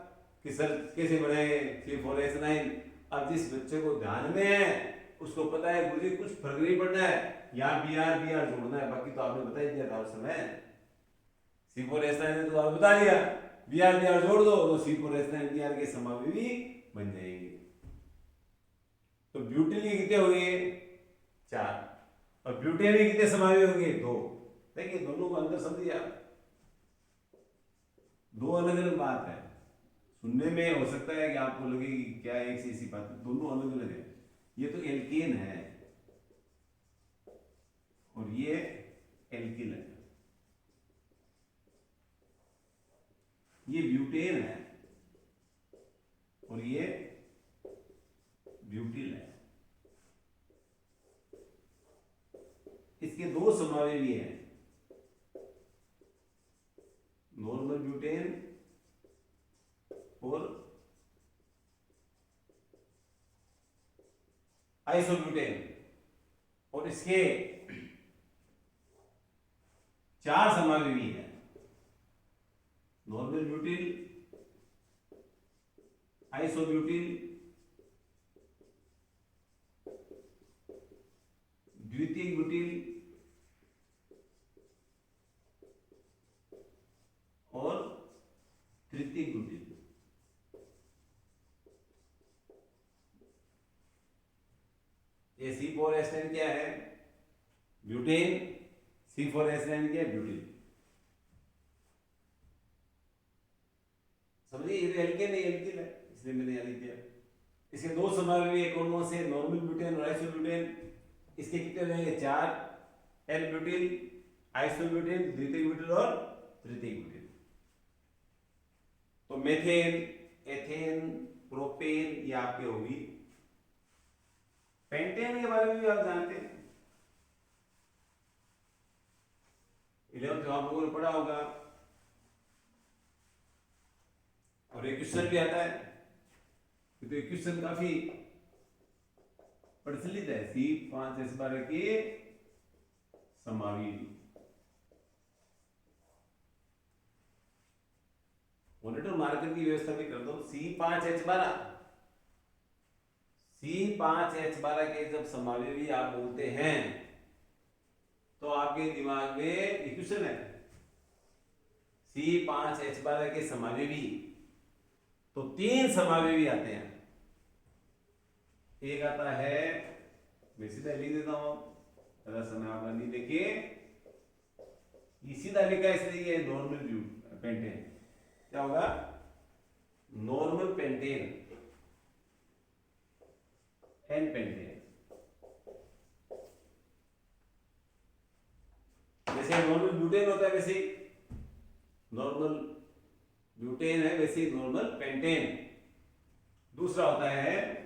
कि सर कैसे बनाए C4H9। अब जिस बच्चे को ध्यान में है उसको पता है गुरुजी कुछ फर्क नहीं पड़ना है, यहाँ BR जोड़ना है, बाकी तो आपने बता ही दिया था उस समय। C4H9 ने तो आपने बता दिया, BR जोड़ दो तो C4H9 BR के समवायी भी बन जाएंगे। तो ब्यूटिल के कितने हो गए? 4, और ब्यूटेन के कितने समवायी होंगे? 2। देखिए दोनों को अंदर समझिए आप, दो अलग अलग बात है। सुनने में हो सकता है कि आपको लगे कि क्या एक से इसी बात, दोनों अलग अलग है। ये तो एल्केन है और ये एल्किल है, ये ब्यूटेन है और ये ब्यूटिल है। इसके दो समवायी भी हैं, नॉर्मल ब्यूटेन और आइसोब्यूटेन, और इसके 4 समवायी भी हैं, नॉर्मल ब्यूटिल, आइसोब्यूटिल, द्वितीयक ब्यूटिल और तृतीयक ब्यूटिल। ये C4H9 क्या है? ब्यूटेन। C4H9 क्या है? ब्यूटिल। समझिए, ये तो एल्केन है, एल्किल है, इसलिए मैंने यहां लिख दिया। इसके दो समवायी है, कौन से? नॉर्मल ब्यूटेन और आइसोब्यूटेन। इसके कितने हो जाएंगे? 4, एल ब्यूटिल, आइसोब्यूटेन, द्वितीयक ब्यूटिल और तृतीयक ब्यूटिल। तो मेथेन, एथेन, प्रोपेन ये आपके होगी। पेंटेन के बारे में भी आप जानते हैं, 11th में आप लोगों ने पढ़ा होगा, और एक क्वेश्चन भी आता है, तो एक क्वेश्चन काफी प्रचलित है। C5H12 के समवायी। मॉनिटर मार्कर की व्यवस्था भी कर दो। C5H12 के जब समवायी आप बोलते हैं तो आपके दिमाग में इक्वेशन है C5H12 के समवायी, तो 3 समवायी आते हैं। एक आता है, मैं सीधा लिख देता हूं, ज्यादा समय आपका नहीं देखिए, ये सीधा लिखा इसलिए नॉर्मल पेंटेन। क्या होगा? Normal pentane and pentane. जैसे नॉर्मल ब्यूटेन होता है वैसे नॉर्मल ब्यूटेन है, वैसे नॉर्मल पेंटेन। दूसरा होता है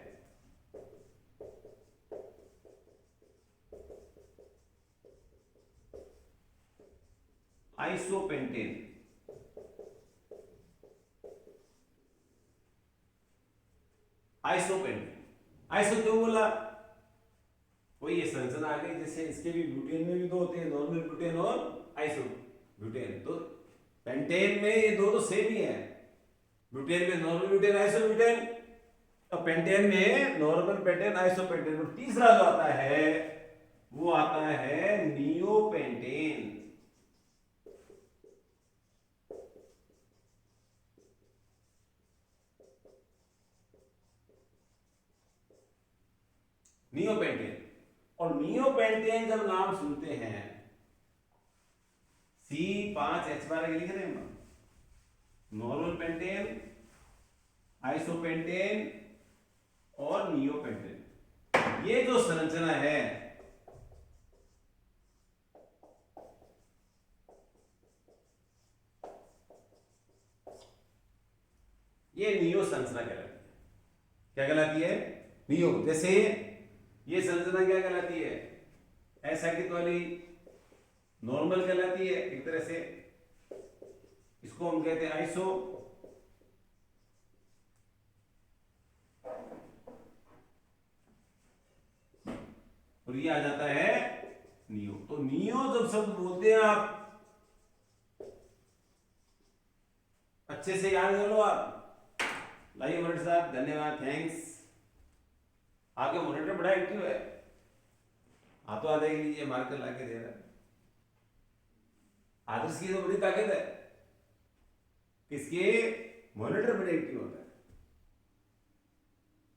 आइसोपेंटेन। आइसोपेंटेन, आइसो क्यों बोला? वही ये संरचना आ गई, जैसे इसके भी ब्यूटेन में भी 2 होते हैं, नॉर्मल ब्यूटेन और आइसो ब्यूटेन। तो पेंटेन में ये दो तो सेम ही है, ब्यूटेन में नॉर्मल ब्यूटेन, आइसो ब्यूटेन, और पेंटेन में नॉर्मल पेंटेन, आइसो पेंटेन। और तीसरा जो आता है वो आता है नियोपेंटेन। नियोपेंटेन, और नियोपेंटेन जब नाम सुनते हैं, C5H12 के लिख रहे हैं, नॉर्मल पेंटेन, आइसोपेंटेन, और नियोपेंटेन। ये जो संरचना है ये नियो संरचना कहलाती है। क्या कहलाती है? नियो। जैसे ये संरचना क्या कहलाती है? एसाइक्लिक वाली नॉर्मल कहलाती है एक तरह से। इसको हम कहते हैं आइसो। और ये आ जाता है नियो। तो नियो जब शब्द बोलते हैं आप अच्छे से याद कर लो आप। लाइए मॉनिटर साहब, धन्यवाद, थैंक्स। आपके मॉनिटर बड़ा एक्टिव है, हाथों हाथ देख लीजिए, मार्कर लाके दे रहा है। आदर्श की तो बड़ी ताकत है, किसके? मॉनिटर बड़े एक्टिव होता है,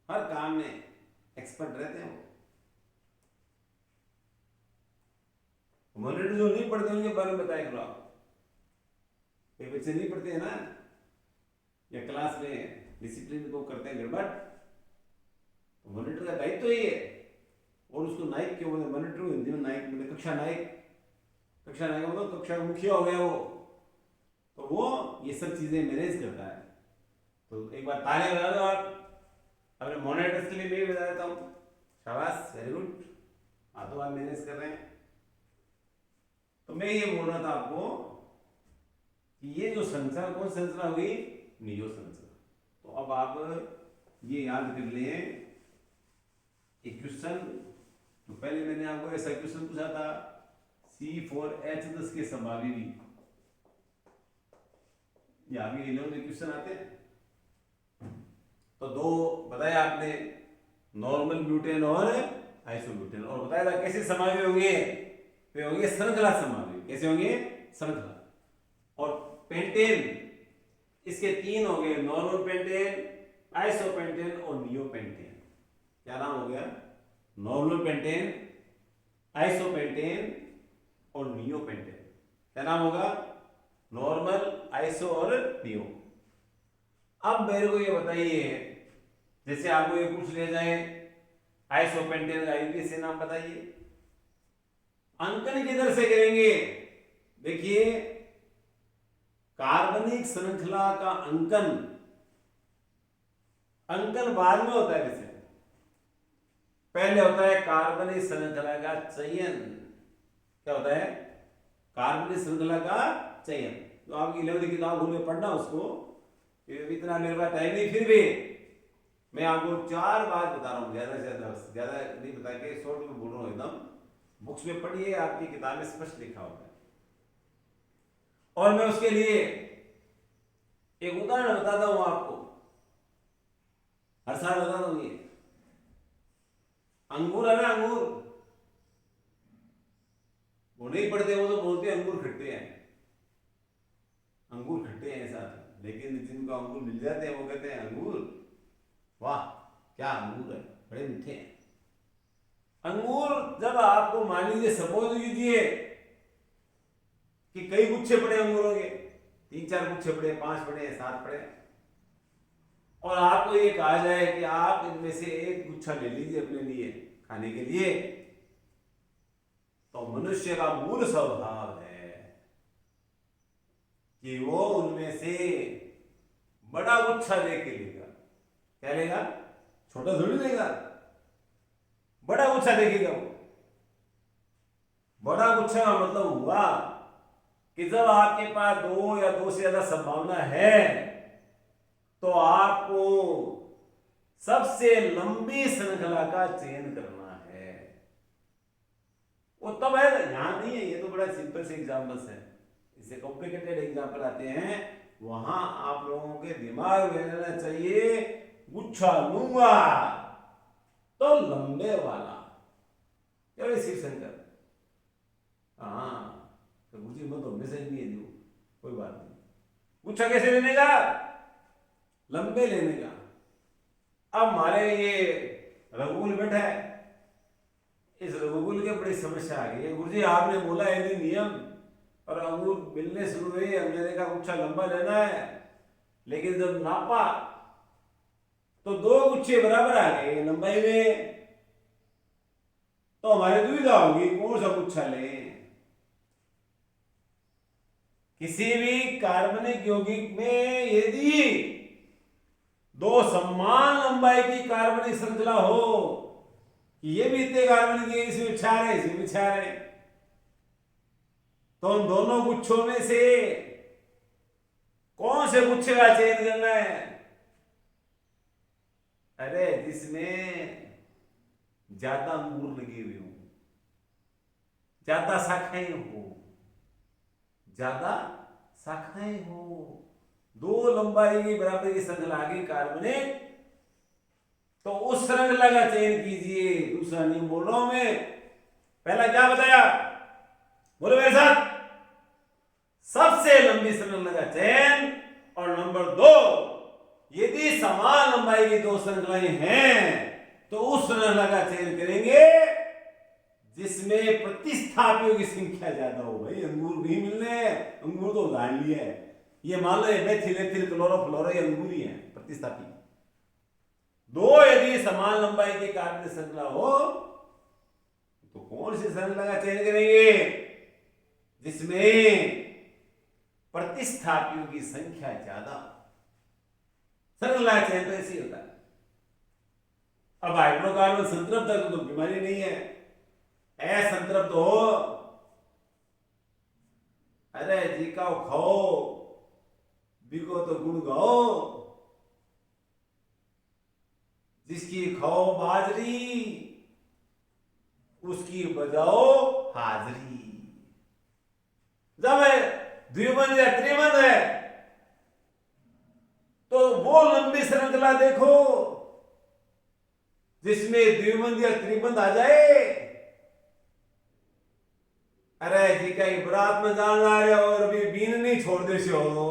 हर काम में एक्सपर्ट रहते हैं वो। मॉनिटर जो नहीं पढ़ते उनके बारे में बताया करो आप। ये बच्चे नहीं पढ़ते हैं ना, या क्लास में डिसिप्लिन को करते हैं गड़बड़, तो मॉनिटर का दायित्व तो ये है। और उसको नायक क्यों बोलते? मॉनिटर हिंदी में नायक बोलते, कक्षा नायक। कक्षा नायक मतलब कक्षा का मुखिया हो गया वो, तो वो ये सब चीजें मैनेज करता है। तो एक बार ताली बजा दो आप अपने मॉनिटर्स के लिए। मैं भी बजा देता हूँ, शाबाश, वेरी गुड, हाथों हाथ मैनेज कर रहे हैं। तो मैं ये बोल रहा था आपको कि ये जो संरचना, कौन संरचना हुई? नियो संरचना। तो अब आप ये याद कर लें एक क्वेश्चन, तो पहले मैंने आपको ऐसा क्वेश्चन पूछा था, C4H10 के संभावी भी, या भी इलेक्ट्रॉन क्वेश्चन आते हैं। तो दो बताया आपने, नॉर्मल ब्यूटेन और आइसोब्यूटेन, और बताया था कैसे समावी होंगे? वे होंगे श्रृंखला समावी। कैसे होंगे? श्रृंखला। और पेंटेन, इसके तीन हो गए, नॉर्मल पेंटेन, आइसोपेंटेन और नियोपेंटेन। क्या नाम हो गया? नॉर्मल पेंटेन, आइसोपेंटेन और नियोपेंटेन। क्या नाम होगा? नॉर्मल, आइसो और नियो। अब मेरे को ये बताइए, जैसे आपको ये पूछ लिया जाए आइसोपेंटेन का यूपीएससी नाम बताइए, अंकन किधर से करेंगे? देखिए, कार्बनिक श्रृंखला का अंकन, अंकन बाद में होता है। जैसे पहले होता है कार्बनिक श्रृंखला का चयन। क्या होता है? कार्बनिक श्रृंखला का चयन। तो आपकी 11वीं की किताब भूल पढ़ना उसको, इतना मेरे पास टाइम नहीं, फिर भी मैं आपको 4 बात बता रहा हूँ, ज्यादा से ज्यादा नहीं बता के, शॉर्ट में बोल रहा हूँ एकदम। बुक्स में पढ़िए, आपकी किताब में स्पष्ट लिखा होता है। और मैं उसके लिए एक उदाहरण बताता हूं आपको, हर साल बताता हूं। ये अंगूर है ना, अंगूर, वो नहीं पढ़ते, वो तो बोलते हैं अंगूर खट्टे हैं, अंगूर खट्टे हैं ऐसा। लेकिन जिनको अंगूर मिल जाते हैं वो कहते हैं अंगूर, वाह क्या अंगूर है, बड़े मीठे हैं। अंगूर जब आपको, मान लीजिए सपोज कीजिए कि कई गुच्छे पड़े अंगूरों के, 3-4 गुच्छे पड़े, 5 पड़े, 7 पड़े, और आपको ये कहा जाए कि आप इनमें से एक गुच्छा ले लीजिए अपने लिए खाने के लिए, तो मनुष्य का मूल स्वभाव है कि वो उनमें से बड़ा गुच्छा लेके लेगा। क्या लेगा? छोटा थोड़ी लेगा, बड़ा गुच्छा देखेगा वो। बड़ा गुच्छा का मतलब हुआ कि जब आपके पास 2 या 2 से ज्यादा संभावना है, तो आपको सबसे लंबी श्रृंखला का चयन करना है। वो तब है, यहां नहीं है, ये तो बड़ा सिंपल से एग्जाम्पल्स है। इससे कॉम्प्लिकेटेड एग्जाम्पल आते हैं, वहां आप लोगों के दिमाग में रहना चाहिए, गुच्छा लूंगा तो लंबे वाला। क्या शिव शंकर? हाँ, तो मुझे मत तो मैसेज नहीं है, दो कोई बात नहीं। गुच्छा कैसे लेने का? लंबे लेने का। अब हमारे ये रघुकुल बैठा है, इस रघुकुल की बड़ी समस्या आ गई है। गुरुजी आपने बोला यदि नियम और अंगूर मिलने शुरू हुए, हमने देखा गुच्छा लंबा लेना है, लेकिन जब नापा तो दो गुच्छे बराबर आ गए लंबाई में, तो हमारी दुविधा होगी कौन सा गुच्छा लें। किसी भी कार्बनिक यौगिक में यदि दो समान लंबाई की कार्बनिक श्रृंखला हो, ये भी इतने कार्बन की इसमें 4 है, इसमें भी 4 है, तो उन दोनों गुच्छों में से कौन से गुच्छे का चयन करना है? अरे जिसमें ज्यादा अंगूर लगे हुए हो, ज्यादा शाखाएं हो, ज्यादा शाखाएं हो, दो लंबाई की बराबर की श्रृंखला आ गई कार्बनिक, तो उस श्रृंखला का चयन कीजिए। दूसरा नियम बोल रहा हूं मैं। पहला क्या बताया, बोलो मेरे साथ, सबसे लंबी श्रृंखला का चयन, और नंबर 2, यदि समान लंबाई की दो श्रृंखलाएं हैं तो उस श्रृंखला का चयन करेंगे जिसमें प्रतिस्थापियों की संख्या ज्यादा हो। भाई अंगूर नहीं मिलने, अंगूर तो उदाहरण लिया है, ये मान लो मेथिल एथिल क्लोरोफ्लोरो ये अंगूर ही है प्रतिस्थापी। दो यदि समान लंबाई की कार्बनिक श्रृंखला हो तो कौन सी श्रृंखला का चयन करेंगे जिसमें प्रतिस्थापियों की संख्या ज्यादा। श्रृंखला चयन तो ऐसे ही होता है। अब हाइड्रोकार्बन संतृप्त है तो बीमारी नहीं है, असंतृप्त हो, अरे जी का खाओ, बिको तो गुण गाओ, जिसकी खाओ बाजरी उसकी बजाओ हाजरी। जब द्विबंध या त्रिबंध है तो वो लंबी श्रृंखला देखो जिसमें द्विबंध या त्रिबंध आ जाए। अरे जी कहीं बरात में जाना रहे और भी बीन नहीं छोड़ दे से हो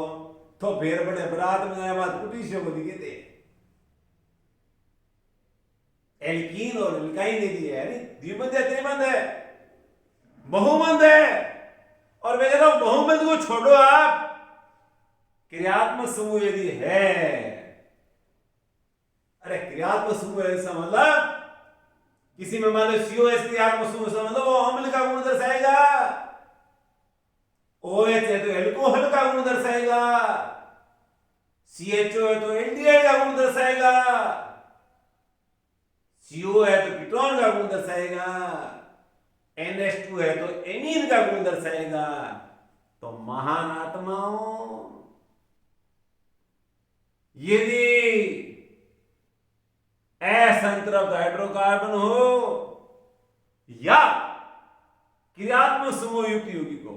तो फिर बड़े बरात में आए बात कुटी से बोली कहते एल्कीन और एल्काइन यदि है द्विबंध या त्रिबंध है, बहुबंध है, और मैं कहता हूं बहुबंध को छोड़ो आप, क्रियात्मक समूह यदि है, अरे क्रियात्मक समूह ऐसा मतलब किसी में मान लो COH क्रियात्मक समूह से मतलब वो अम्ल का गुण दर्शाएगा, OH है तो एल्कोहल का गुण दर्शाएगा, CHO है तो एल्डिहाइड का गुण दर्शाएगा, CO है तो कीटोन का गुण दर्शाएगा, NH2 है तो एमीन का गुण दर्शाएगा। तो महान आत्माओं यदि असंतृप्त हाइड्रोकार्बन हो या क्रियात्मक समूह युक्त यौगिक हो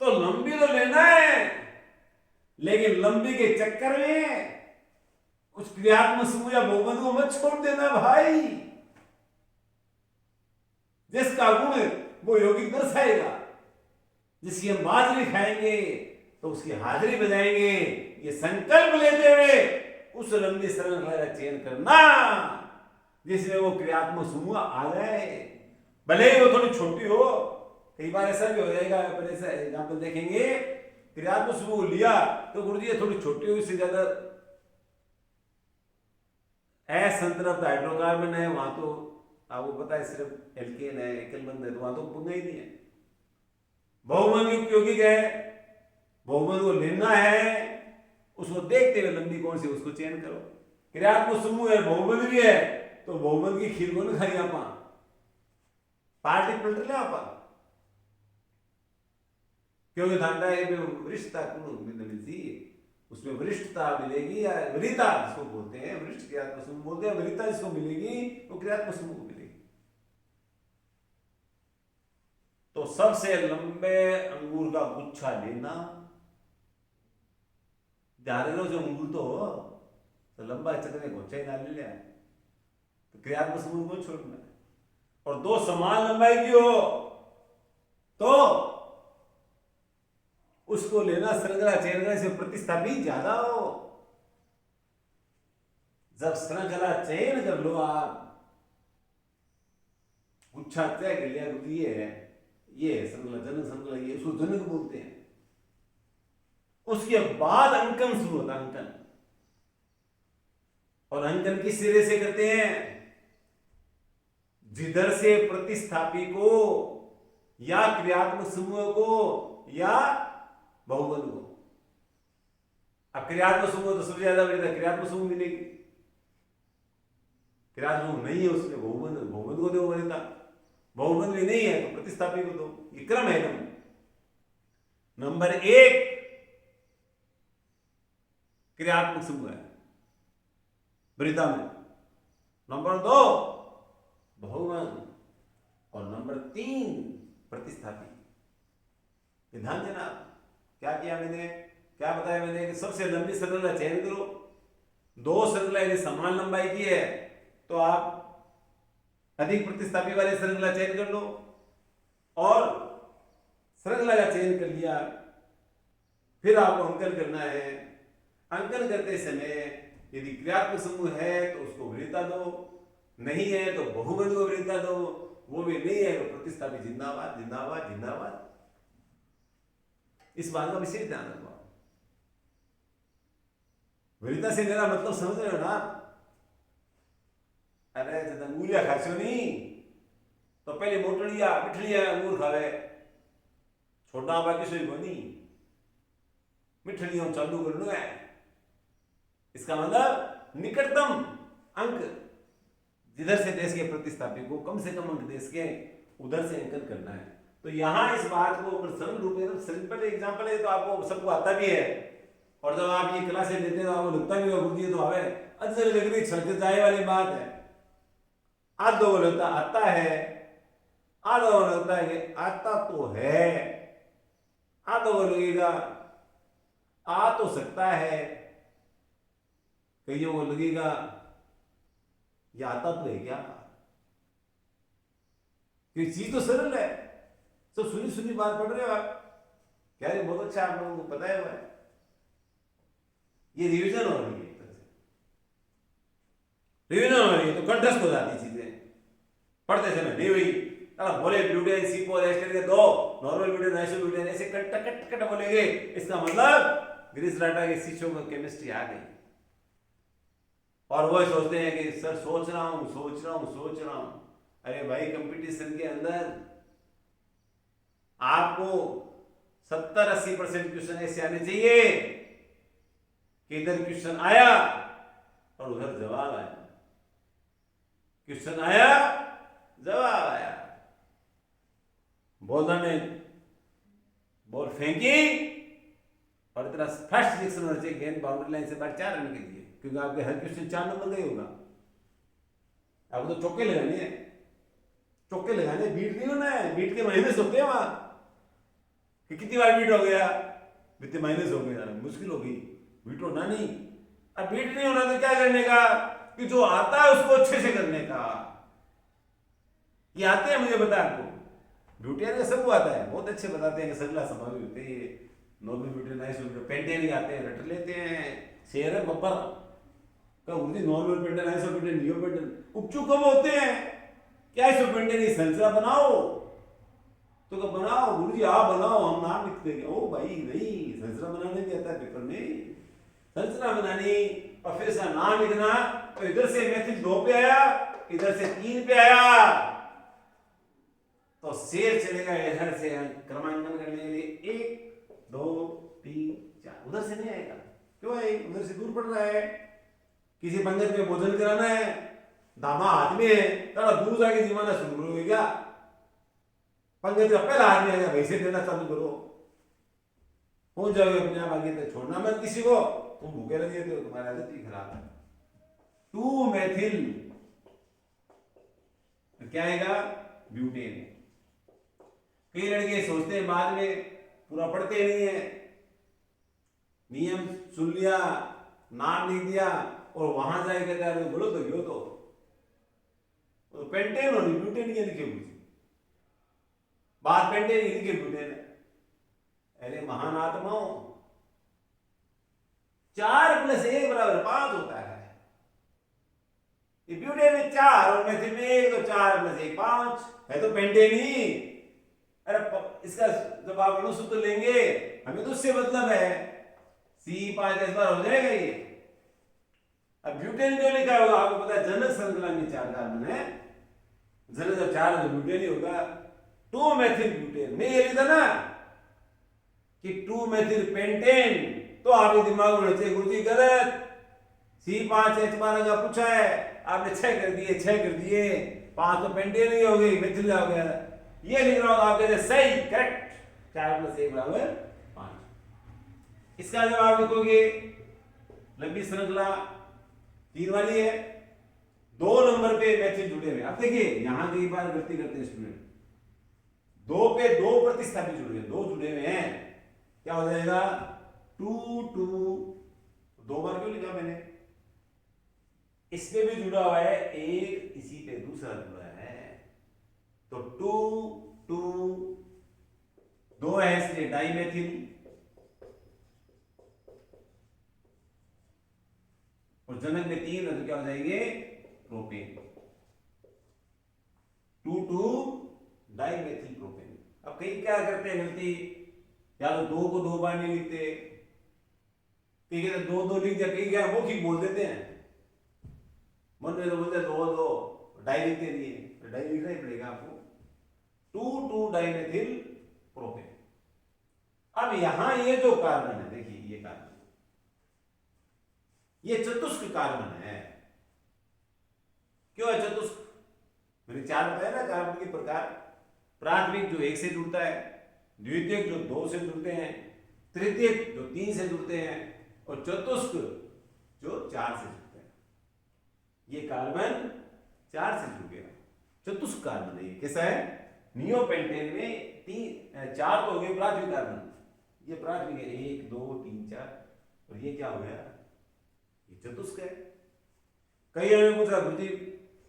तो लंबी तो लेना है, लेकिन लंबी के चक्कर में उस क्रियात्मक समूह या बहुबंध को मत छोड़ देना भाई, जिसका गुण वो यौगिक दर्शाएगा। जिसकी हम बाजरी खाएंगे तो उसकी हाजिरी बजाएंगे, ये संकल्प लेते हुए उस लंबी श्रृंखला का चयन करना जिसमें वो क्रियात्मक समूह आ जाए, भले ही वो थोड़ी छोटी हो। कई बार ऐसा भी हो जाएगा, पर ऐसा एग्जाम्पल देखेंगे, क्रियात्मक समूह लिया तो गुरु जी थोड़ी छोटी हो, इससे ज्यादा असंतृप्त हाइड्रोकार्बन है, वहां तो आपको पता है सिर्फ एल्केन है, एकल बंध है, तो वहां तो पुनः ही नहीं है। बहुबंध युक्त यौगिक है, बहुबंध को लेना है, उसको देखते हुए लंबी कौन सी उसको चयन करो। क्रियात्मक समूह है, बहुबंध भी है, तो बहुबंध की खीर को ना खाई आप पार्टी पलट ले आप, क्योंकि धंधा है वरिष्ठता मिलती, उसमें वरिष्ठता मिलेगी या वरीयता जिसको बोलते हैं, वरिष्ठ क्रियात्मक समूह बोलते हैं, वरीयता जिसको मिलेगी वो क्रियात्मक समूह को मिलेगी। तो सबसे लंबे अंगूर का गुच्छा लेना, ध्यान जो अंगूर तो लंबा चक्कर में गुच्छा ही डाल लिया, तो क्रियात्मक समूह को छोड़ना है। और दो समान लंबाई की हो तो उसको लेना, श्रृंखला चयन करने से प्रतिस्थापी ज्यादा हो। जब श्रृंखला चयन कर लो आप, गुच्छा तय कर लिया, ये श्रृंखला जनक श्रृंखला, ये उसको जनक बोलते हैं। उसके बाद अंकन शुरू होता है, अंकन और अंकन किस सिरे से करते हैं? जिधर से प्रतिस्थापी को या क्रियात्मक समूह को या बहुपद को। अब क्रियात्मक समूह तो सबसे ज्यादा वरीयता क्रियात्मक समूह मिलेगी, क्रियात्मक समूह नहीं है उसमें बहुपद को दो वरीयता, बहुपद भी नहीं है तो प्रतिस्थापी को दो। ये क्रम है क्रम। नंबर 1 क्रियात्मक समूह है वरीयता में, नंबर 2 बहुपद, और नंबर 3 प्रतिस्थापी। ध्यान देना क्या किया मैंने, क्या बताया मैंने कि सबसे लंबी श्रृंखला चयन करो। 2 श्रृंखला यदि समान लंबाई की है तो आप अधिक प्रतिस्थापी वाले श्रृंखला चयन कर लो, और श्रृंखला का चयन कर लिया फिर आपको अंकन करना है। अंकन करते समय यदि क्रियात्मक समूह है तो उसको वरीयता दो, नहीं है तो बहुपद को वरीयता दो, वो भी नहीं है तो प्रतिस्थापी। जिंदाबाद जिंदाबाद जिंदाबाद। इस बात का विशेष ध्यान रखो। वरीयता से मेरा मतलब समझ रहे हो ना? अरे जब अंगूरिया खासो नहीं तो पहले मोटड़िया मिठड़िया अंगूर खावे, छोटा बाकी सोई बनी मिठड़ियों चालू कर लो है। इसका मतलब निकटतम अंक जिधर से देश के प्रतिस्थापी को कम से कम अंक देश के उधर से अंकन करना है। तो यहां इस बात को अगर सरल रूप में सिंपल एग्जांपल है तो आपको सबको आता भी है, और जब आप ये क्लासें लेते हैं तो आपको लगता भी होगा गुरुजी तो हमें अजर लगनी छलक जाए वाली बात है। आज दो लगता आता है, आधा लगता है कि आता तो है, आधा लगेगा आ तो सकता है, कईयों को लगेगा ये आता तो है क्या। कोई चीज तो सरल है, सब सुनी सुनी बात पढ़ रहे हो आप, क्या ये बहुत अच्छा आप लोगों को पता है। ये रिवीजन हो रही है, एक तरह से रिवीजन हो रही है तो कंठस्थ हो जाती चीजें पढ़ते समय। नहीं हुई बोले ब्यूटेन सीपो एस्टर के 2 नॉर्मल ब्यूटेन आइसो ब्यूटेन ऐसे कट कट कट बोलेंगे, इसका मतलब ग्रीस राटा के शिष्यों को केमिस्ट्री आ गई। और वो सोचते हैं कि सर सोच रहा हूं सोच रहा हूं सोच रहा हूं। अरे भाई कंपटीशन के अंदर आपको 70-80% क्वेश्चन ऐसे आने चाहिए कि इधर क्वेश्चन आया और उधर जवाब आया, क्वेश्चन आया जवाब आया। बॉलर ने बॉल फेंकी और इतना फर्स्ट सिलेक्शन होना चाहिए गेंद बाउंड्री लाइन से बाहर 4 रन के लिए, क्योंकि आपके हर क्वेश्चन 4 नंबर का ही होगा। आपको तो चौके लगाने हैं, चौके लगाने, बीट नहीं होना है। बीट के माइनस होते हैं वहां कि कितनी बार बीट हो गया, कितने माइनस हो गया, मुश्किल होगी। बीट होना नहीं, अब बीट नहीं होना तो क्या करने का कि जो आता है उसको अच्छे से करने का। ये आते हैं मुझे बता, आपको ब्यूटियन का सब आता है, बहुत अच्छे बताते हैं कि सगला समावी होते हैं, नॉर्मल ब्यूटियन नाइस पेंटे नहीं आते हैं, रट लेते हैं शेर है बब्बर का उर्दी नॉर्मल पेंटे नाइस पेंटे नियो पेंटे उपचू कब होते हैं। क्या इस पेंटे नहीं संरचना बनाओ तो कब बनाओ गुरुजी आप बनाओ हम नाम लिख देंगे। ओ भाई नहीं, संरचना बनाने भी आता है पेपर में, संरचना बनानी और फिर इसका नाम लिखना। तो इधर से मैथिल 2 पे आया, इधर से 3 पे आया तो शेर चलेगा इधर से क्रमांकन करने के लिए 1 2 3 4, उधर से नहीं आएगा। क्यों है, उधर से दूर पड़ रहा है। किसी पंगत में भोजन कराना है, दामा हाथ में है, थोड़ा दूर जाके जीवाना शुरू करोगे क्या। पंगत का पहला हाथ में आएगा, वैसे देना चालू करो, पहुंच जाओगे अपने आप आगे तक। छोड़ना मत किसी को, तुम भूखे लगे थे तुम्हारी आदत ही खराब है। 2 मैथिल क्या आएगा, ब्यूटेन। कई लड़के सोचते हैं बाद में, पूरा पढ़ते नहीं है, नियम सुन लिया, नाम लिख दिया और वहां जाए कहता बोलो तो यो तो पेंटेन और ब्यूटेन ये लिखे मुझे बात, पेंटेन ही लिखे ब्यूटेन। अरे महान आत्माओं, 4 + 1 = 5 होता है। ब्यूटेन में 4 और मैथिल में 1, तो 4 + 1 5 है तो पेंटेन ही। अरे इसका जब आप अणुसूत्र लेंगे हमें तो उससे मतलब है, C5 इस बार हो जाएगा ये। अब ब्यूटेन क्यों लिखा होगा? आपको पता है जनक श्रृंखला में 4 कार्बन है, जनक जब 4 तो ब्यूटेन ही होगा। 2 मेथिल ब्यूटेन में ये लिखा ना कि 2 मेथिल पेंटेन, तो आपके दिमाग में रचे गुरुजी गलत, C5H12 का पूछा है, आपने 6 कर दिए, 6 कर दिए, 5 तो पेंटेन ही हो गई, मेथिल हो गया। ये लिख रहा हूं, आप कहते सही, करेक्ट, 4 + 1 = 5। इसका जब आप लिखोगे लंबी श्रृंखला 3 वाली है, 2 नंबर पे मेथिल जुड़े हुए। अब देखिए यहां कई बार गलती करते हैं स्टूडेंट, 2 पे 2 प्रतिस्थापित जुड़े हुए, 2 जुड़े हुए हैं, क्या हो जाएगा 2 2, 2 बार क्यों लिखा मैंने? इस पे भी जुड़ा हुआ है एक, इसी पे दूसरा जुड़ा है, तो 2 2 2 है इसलिए डाइमेथिल, और जनक में 3 है तो क्या हो जाएंगे प्रोपेन, 2 2 डाइमेथिल प्रोपेन। अब कई क्या करते हैं गलती, या तो 2 को 2 बार नहीं लिखते, कई कहते 2 2 लिख दिया, कई क्या मौखिक बोल देते हैं, मन में तो बोलते 2 2 डाई लिखते नहीं है, तो डाई लिखना ही पड़ेगा आपको, 2 2 डाइमेथिल प्रोपेन। अब यहां ये जो कार्बन है, देखिए ये कार्बन, ये चतुष्क कार्बन है। क्यों है चतुष्क? मैंने 4 बताया ना कार्बन के प्रकार, प्राथमिक जो 1 से जुड़ता है, द्वितीयक जो 2 से जुड़ते हैं, तृतीयक जो 3 से जुड़ते हैं, और चतुष्क जो 4 से जुड़ते हैं। ये कार्बन 4 से जुड़ गया, चतुष्क कार्बन है। कैसा है? नियोपेंटेन में 4 तो हो गए प्राथमिक कार्बन, ये प्राथमिक है 1 2 3 4, और ये क्या हो गया? ये चतुष्क है। कई हमें पूछा गुरुजी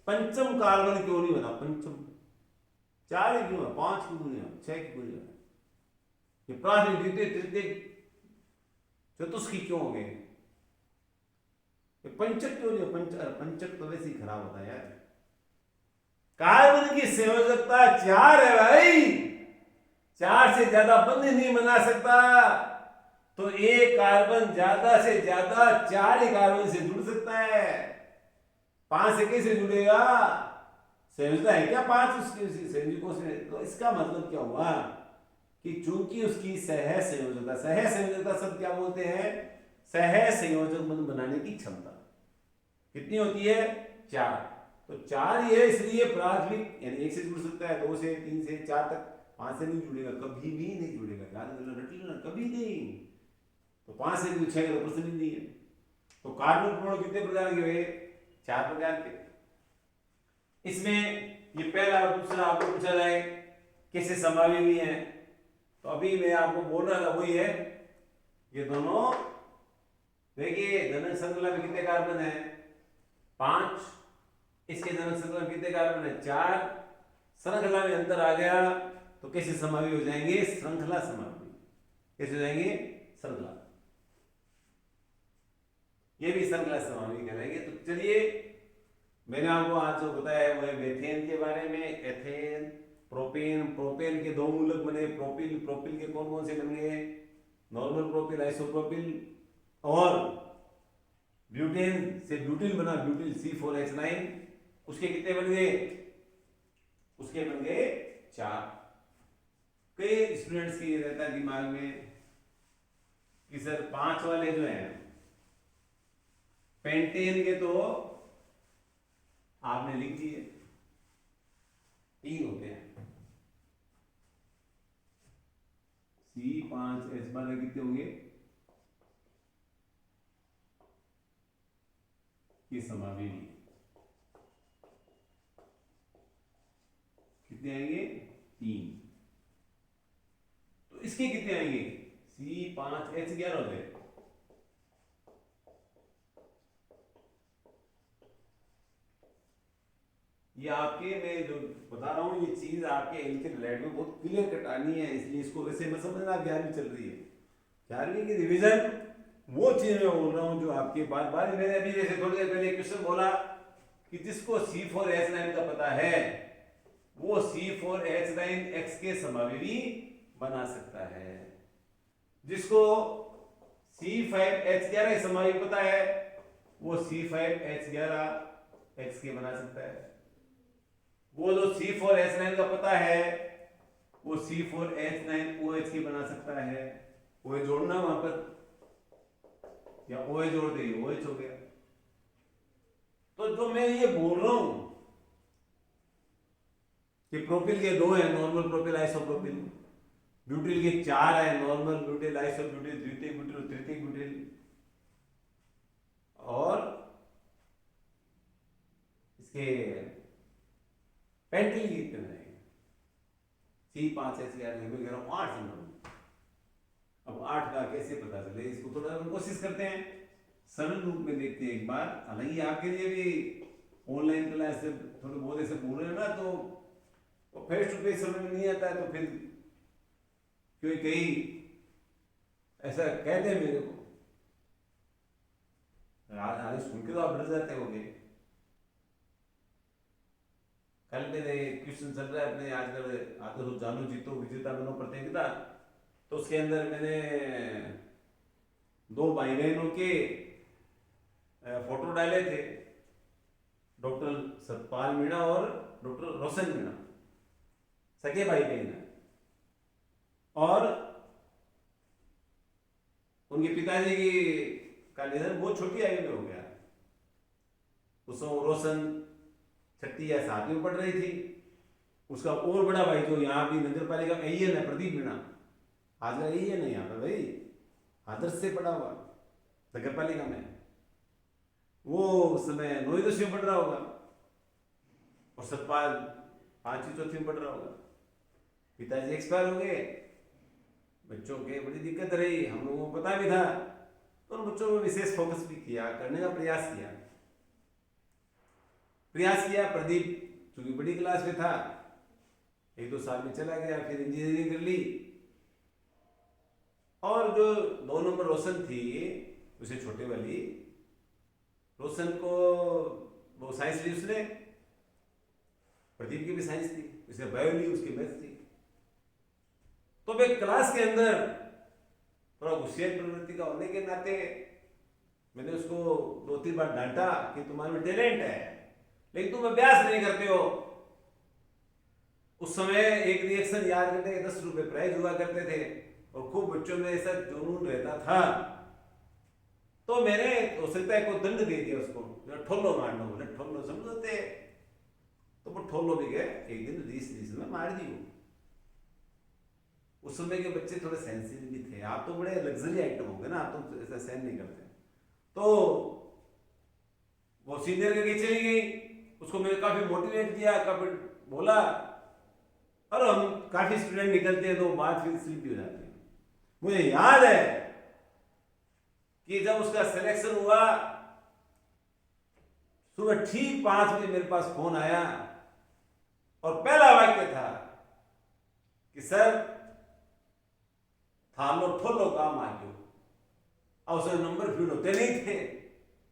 पंचम कार्बन क्यों नहीं बना? पंचम 4 ही क्यों है, 5 क्यों नहीं है, 6 क्यों नहीं है? ये प्राथमिक द्वितीय तृतीय चतुष्की क्यों हो गए? ये पंचक क्यों नहीं है? पंचक तो वैसे ही खराब होता है यार। कार्बन की संयोजकता 4 है भाई, 4 से ज्यादा बंध नहीं बना सकता, तो एक कार्बन ज्यादा से ज्यादा 4 ही कार्बन से जुड़ सकता है, 5 से कैसे जुड़ेगा? संयोजकता है क्या 5 उसकी संयोजकों से? तो इसका मतलब क्या हुआ कि चूंकि उसकी सह संयोजकता सब क्या बोलते हैं? सह संयोजक बंध बनाने की क्षमता कितनी होती है? 4। तो 4 ही है, इसलिए प्राथमिक यानी 1 से जुड़ सकता है, 2 से 3 से 4 तक, 5 से नहीं जुड़ेगा, कभी भी नहीं जुड़ेगा, रट लेना कभी नहीं। तो 5 से 6 का प्रश्न ही नहीं है। तो कार्बन परमाणु कितने प्रकार के हुए? 4 प्रकार के। इसमें ये पहला और दूसरा आपको पूछा जाए कैसे समावेशी है, तो अभी मैं आपको बोल रहा था वही है, ये दोनों देखिए जनक श्रृंखला में कितने कार्बन है? 5। इसके जनक श्रृंखला में कितने कार्बन है? 4। श्रृंखला में अंतर आ गया तो कैसे समावेशी हो जाएंगे? श्रृंखला समावेशी। कैसे हो जाएंगे? श्रृंखला, ये भी श्रृंखला समावेशी कहलाएंगे। तो चलिए मैंने आपको आज जो बताया है वो है मेथेन के बारे में, एथेन, प्रोपेन। प्रोपेन के 2 मूलक बने, प्रोपिल। प्रोपिल के कौन कौन से बन गए? नॉर्मल प्रोपिल, आइसोप्रोपिल, और ब्यूटेन से ब्यूटिल बना, ब्यूटिल C4H9। उसके कितने बन गए? उसके बन गए 4। कई स्टूडेंट्स की रहता है दिमाग में कि सर 5 वाले जो हैं पेंटेन के तो आपने लिख दिए, 3 होते हैं, C5H12 कितने होंगे? ये समावेशी कितने आएंगे? 3। तो इसके कितने आएंगे? C5H11 हो गए। ये आपके मैं जो बता रहा हूं ये चीज आपके एलके लैब में बहुत क्लियर कट आनी है, इसलिए इसको वैसे मत समझना 11वीं चल रही है, 11वीं की रिवीजन वो चीज मैं बोल रहा हूं जो आपके बार बार मैंने अभी जैसे थोड़ी देर पहले क्वेश्चन बोला कि जिसको C4H9 का पता है वो C4H9X के समावेशी बना सकता है, जिसको C5H11 समावेशी पता है वो C5H11 X के बना सकता है। वो जो C4H9 का पता है वो C4H9OH की बना सकता है। OH जोड़ना वहां पर, या OH जोड़ दे, OH हो गया। तो जो मैं ये बोल रहा हूं कि प्रोपिल के 2 है, नॉर्मल प्रोपिल, आइसोप्रोपिल। ब्यूटिल के 4 है, नॉर्मल ब्यूटिल, आइसोब्यूटिल, द्वितीयक ब्यूटिल, तृतीयक ब्यूटिल। और इसके पेंटिल कितने हैं? C5H11 मैं कह रहा हूं 8 नंबर। अब 8 का कैसे पता चले, इसको थोड़ा हम कोशिश करते हैं, सरल रूप में देखते हैं एक बार। हालांकि आपके लिए भी ऑनलाइन क्लास से थोड़े बहुत ऐसे बोल रहे हैं ना, तो फेस टू फेस समझ में नहीं आता है, तो फिर क्यों कहीं ऐसा कहते हैं मेरे को, आज सुन के तो आप डर जाते होंगे। कल मेरे क्वेश्चन चल रहा है अपने आजकल आते हो जानो जीतो विजेता बनो प्रतियोगिता, तो उसके अंदर मैंने 2 भाई बहनों के फोटो डाले थे, डॉक्टर सतपाल मीणा और डॉक्टर रोशन मीणा, सगे भाई बहन है। और उनके पिताजी की का निधन बहुत छोटी आयु में हो गया। उस समय रोशन 6वीं या 7वीं में पढ़ रही थी। उसका और बड़ा भाई जो यहाँ भी नगर पालिका में AN है, प्रदीप मीणा, आज का AN है यहाँ पे भाई, आदर्श से पढ़ा हुआ नगर पालिका में, वो उस समय 9वीं 10वीं में पढ़ रहा होगा, और सतपाल 5वीं 4वीं में पढ़ रहा होगा। पिताजी एक्सपायर हो गए, बच्चों के बड़ी दिक्कत रही, हम लोगों को पता भी था, तो उन बच्चों में विशेष फोकस भी किया, करने का प्रयास किया। प्रदीप चूंकि बड़ी क्लास में था, 1-2 साल में चला गया, फिर इंजीनियरिंग कर ली। और जो 2 नंबर रोशन थी, उसे छोटे वाली रोशन को, वो साइंस ली उसने, प्रदीप की भी साइंस थी, उसे बायो ली, उसकी मैथ्स थी। तो वे क्लास के अंदर थोड़ा होशियार प्रवृत्ति का होने के नाते मैंने उसको 2-3 बार डांटा कि तुम्हारे में टैलेंट है, लेकिन तुम अभ्यास नहीं करते हो। उस समय एक रिएक्शन याद करने के 10 रुपए प्राइज हुआ करते थे, और खूब बच्चों में ऐसा जुनून रहता था। तो मैंने हो सकता है को दंड दे दिया उसको, ठोलो मारना बोले, ठोलो समझते, तो वो ठोलो भी गए, एक दिन रीस में मार दी। उस समय के बच्चे थोड़े सेंसिटिव भी थे, आप तो बड़े लग्जरी आइटम हो गए ना, आप तो ऐसा सहन नहीं करते। तो वो सीनियर के चली गई, उसको मैंने काफी मोटिवेट किया, काफी बोला, और हम काफी स्टूडेंट निकलते हैं तो बात फिर स्लिप हो जाती है। मुझे याद है कि जब उसका सिलेक्शन हुआ, सुबह ठीक 5 बजे मेरे पास फोन आया, और पहला वाक्य था कि सर थालो ठोलो काम आ गयो, और उसमें नंबर फीड होते नहीं थे।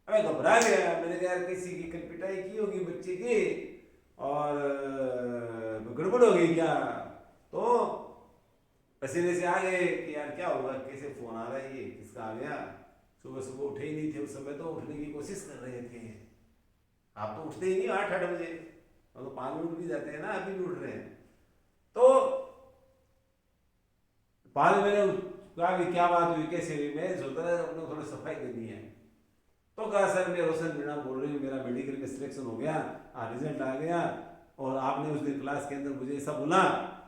मैं घबरा गया, मैंने कहा किसी की कल पिटाई की होगी बच्चे की, और गड़बड़ हो गई क्या। तो पसीने से आ गए कि यार क्या होगा, कैसे फोन आ रहा है, ये किसका आ गया। सुबह सुबह उठे ही नहीं थे, उस समय तो उठने की कोशिश कर रहे थे। आप तो उठते ही नहीं 8-8 बजे, और तो 5 मिनट भी जाते हैं ना, अभी भी उठ रहे हैं। तो बाद में मैंने कहा कि क्या बात हुई, कैसे हुई, मैं सोचता था अपने थोड़ी सफाई करनी है। तो कहा सर मैं रोशन मीणा बोल रही हूँ, मेरा मेडिकल में सिलेक्शन हो गया, रिजल्ट आ गया, और आपने उस दिन क्लास के अंदर मुझे ऐसा बोला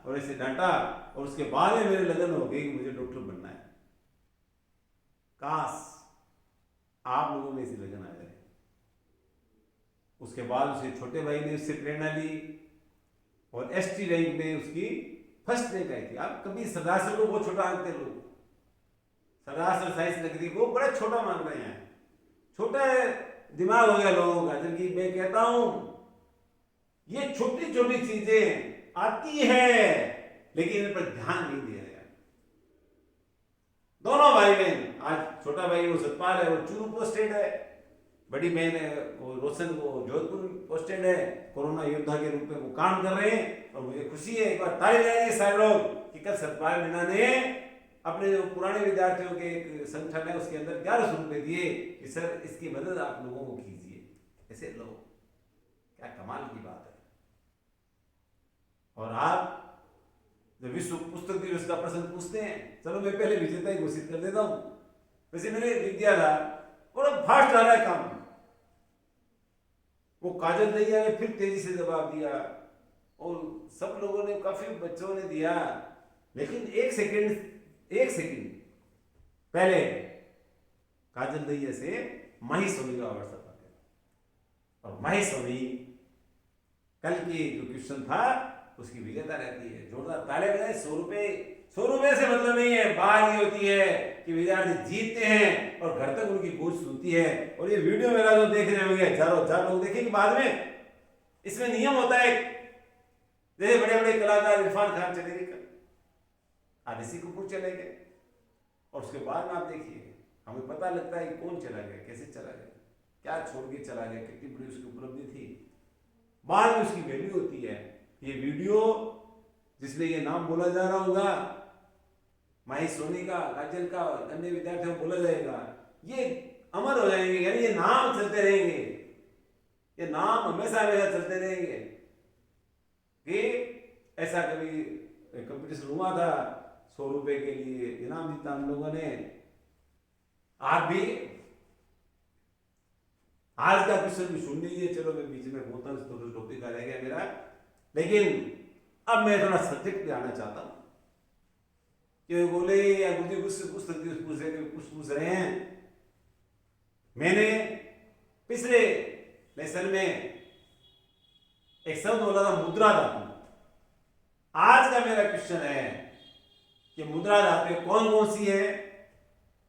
और ऐसे डांटा, और उसके बाद में मेरे लगन हो गई कि मुझे डॉक्टर बनना है। काश आप लोगों में ऐसी लगन आ जाए। उसके बाद उसे छोटे भाई ने उससे प्रेरणा ली, और ST रैंक में उसकी फर्स्ट रैंक आई थी। आप कभी सदासर को बहुत छोटा आंकते लोग, सदासर साइंस नगरी को बड़ा छोटा मान रहे हैं, छोटा दिमाग हो गया लोगों का। जबकि मैं कहता हूं ये छोटी छोटी चीजें आती है, लेकिन इन पर ध्यान नहीं दिया गया। दोनों भाई बहन, आज छोटा भाई वो सतपाल है, वो चूरू पोस्टेड है, बड़ी बहन है वो रोशन, वो जोधपुर पोस्टेड है, कोरोना योद्धा के रूप में वो काम कर रहे हैं। और मुझे खुशी है, एक बार ताली बजाइए सारे लोग कि कल सतपाल मीणा ने अपने जो पुराने विद्यार्थियों के एक संगठन है उसके अंदर 1100 रुपए दिए कि सर इसकी मदद आप लोगों को कीजिए। ऐसे लो, क्या कमाल की बात है। और आप जब विश्व पुस्तक दिवस का प्रश्न पूछते हैं, चलो मैं पहले विजेता ही घोषित कर देता हूं। वैसे मैंने लिख दिया था, बड़ा फास्ट आ रहा है काम। वो काजल दैया ने फिर तेजी से जवाब दिया और सब लोगों ने, काफी बच्चों ने दिया, लेकिन एक सेकंड पहले काजल दैया से माही सोनी का व्हाट्सएप आ गया और माही सोनी कल की जो क्वेश्चन था उसकी विजेता रहती है। जोरदार ताले बजाए। 100 रुपए से मतलब नहीं है। बात ये होती है कि विद्यार्थी जीतते हैं और घर तक उनकी पूछ सुनती है। और ये वीडियो मेरा जो देख रहे होंगे, हजारों लोग देखेंगे बाद में, इसमें नियम होता है। जैसे बड़े बड़े कलाकार इरफान खान चले गए, आदित्य कपूर चले गए, और उसके बाद में आप देखिए हमें पता लगता है कि कौन चला गया, कैसे चला गया, क्या छोड़ के चला गया, कितनी बड़ी उसकी उपलब्धि थी, बाद में उसकी वैल्यू होती है। ये वीडियो जिसमें ये नाम बोला जा रहा होगा, माही सोनी का, काजल का, अन्य विद्यार्थियों को बोला जाएगा, ये अमर हो जाएंगे। यानी ये नाम चलते रहेंगे, ये नाम हमेशा हमेशा चलते रहेंगे कि ऐसा कभी कंपटीशन हुआ था, 100 रुपए के लिए इनाम जीता हम लोगों ने। आप भी आज का क्वेश्चन भी सुन लीजिए। चलो मैं बीच में बोलता हूँ, तो टॉपिक आ रहेगा मेरा, लेकिन अब मैं थोड़ा सब्जेक्ट पे आना चाहता हूँ। कि बोले या मुझे कुछ पूछ रहे हैं। मैंने पिछले लेसन में एक शब्द बोला था, मुद्रा धातु। आज का मेरा क्वेश्चन है कि मुद्रा धातु कौन कौन सी है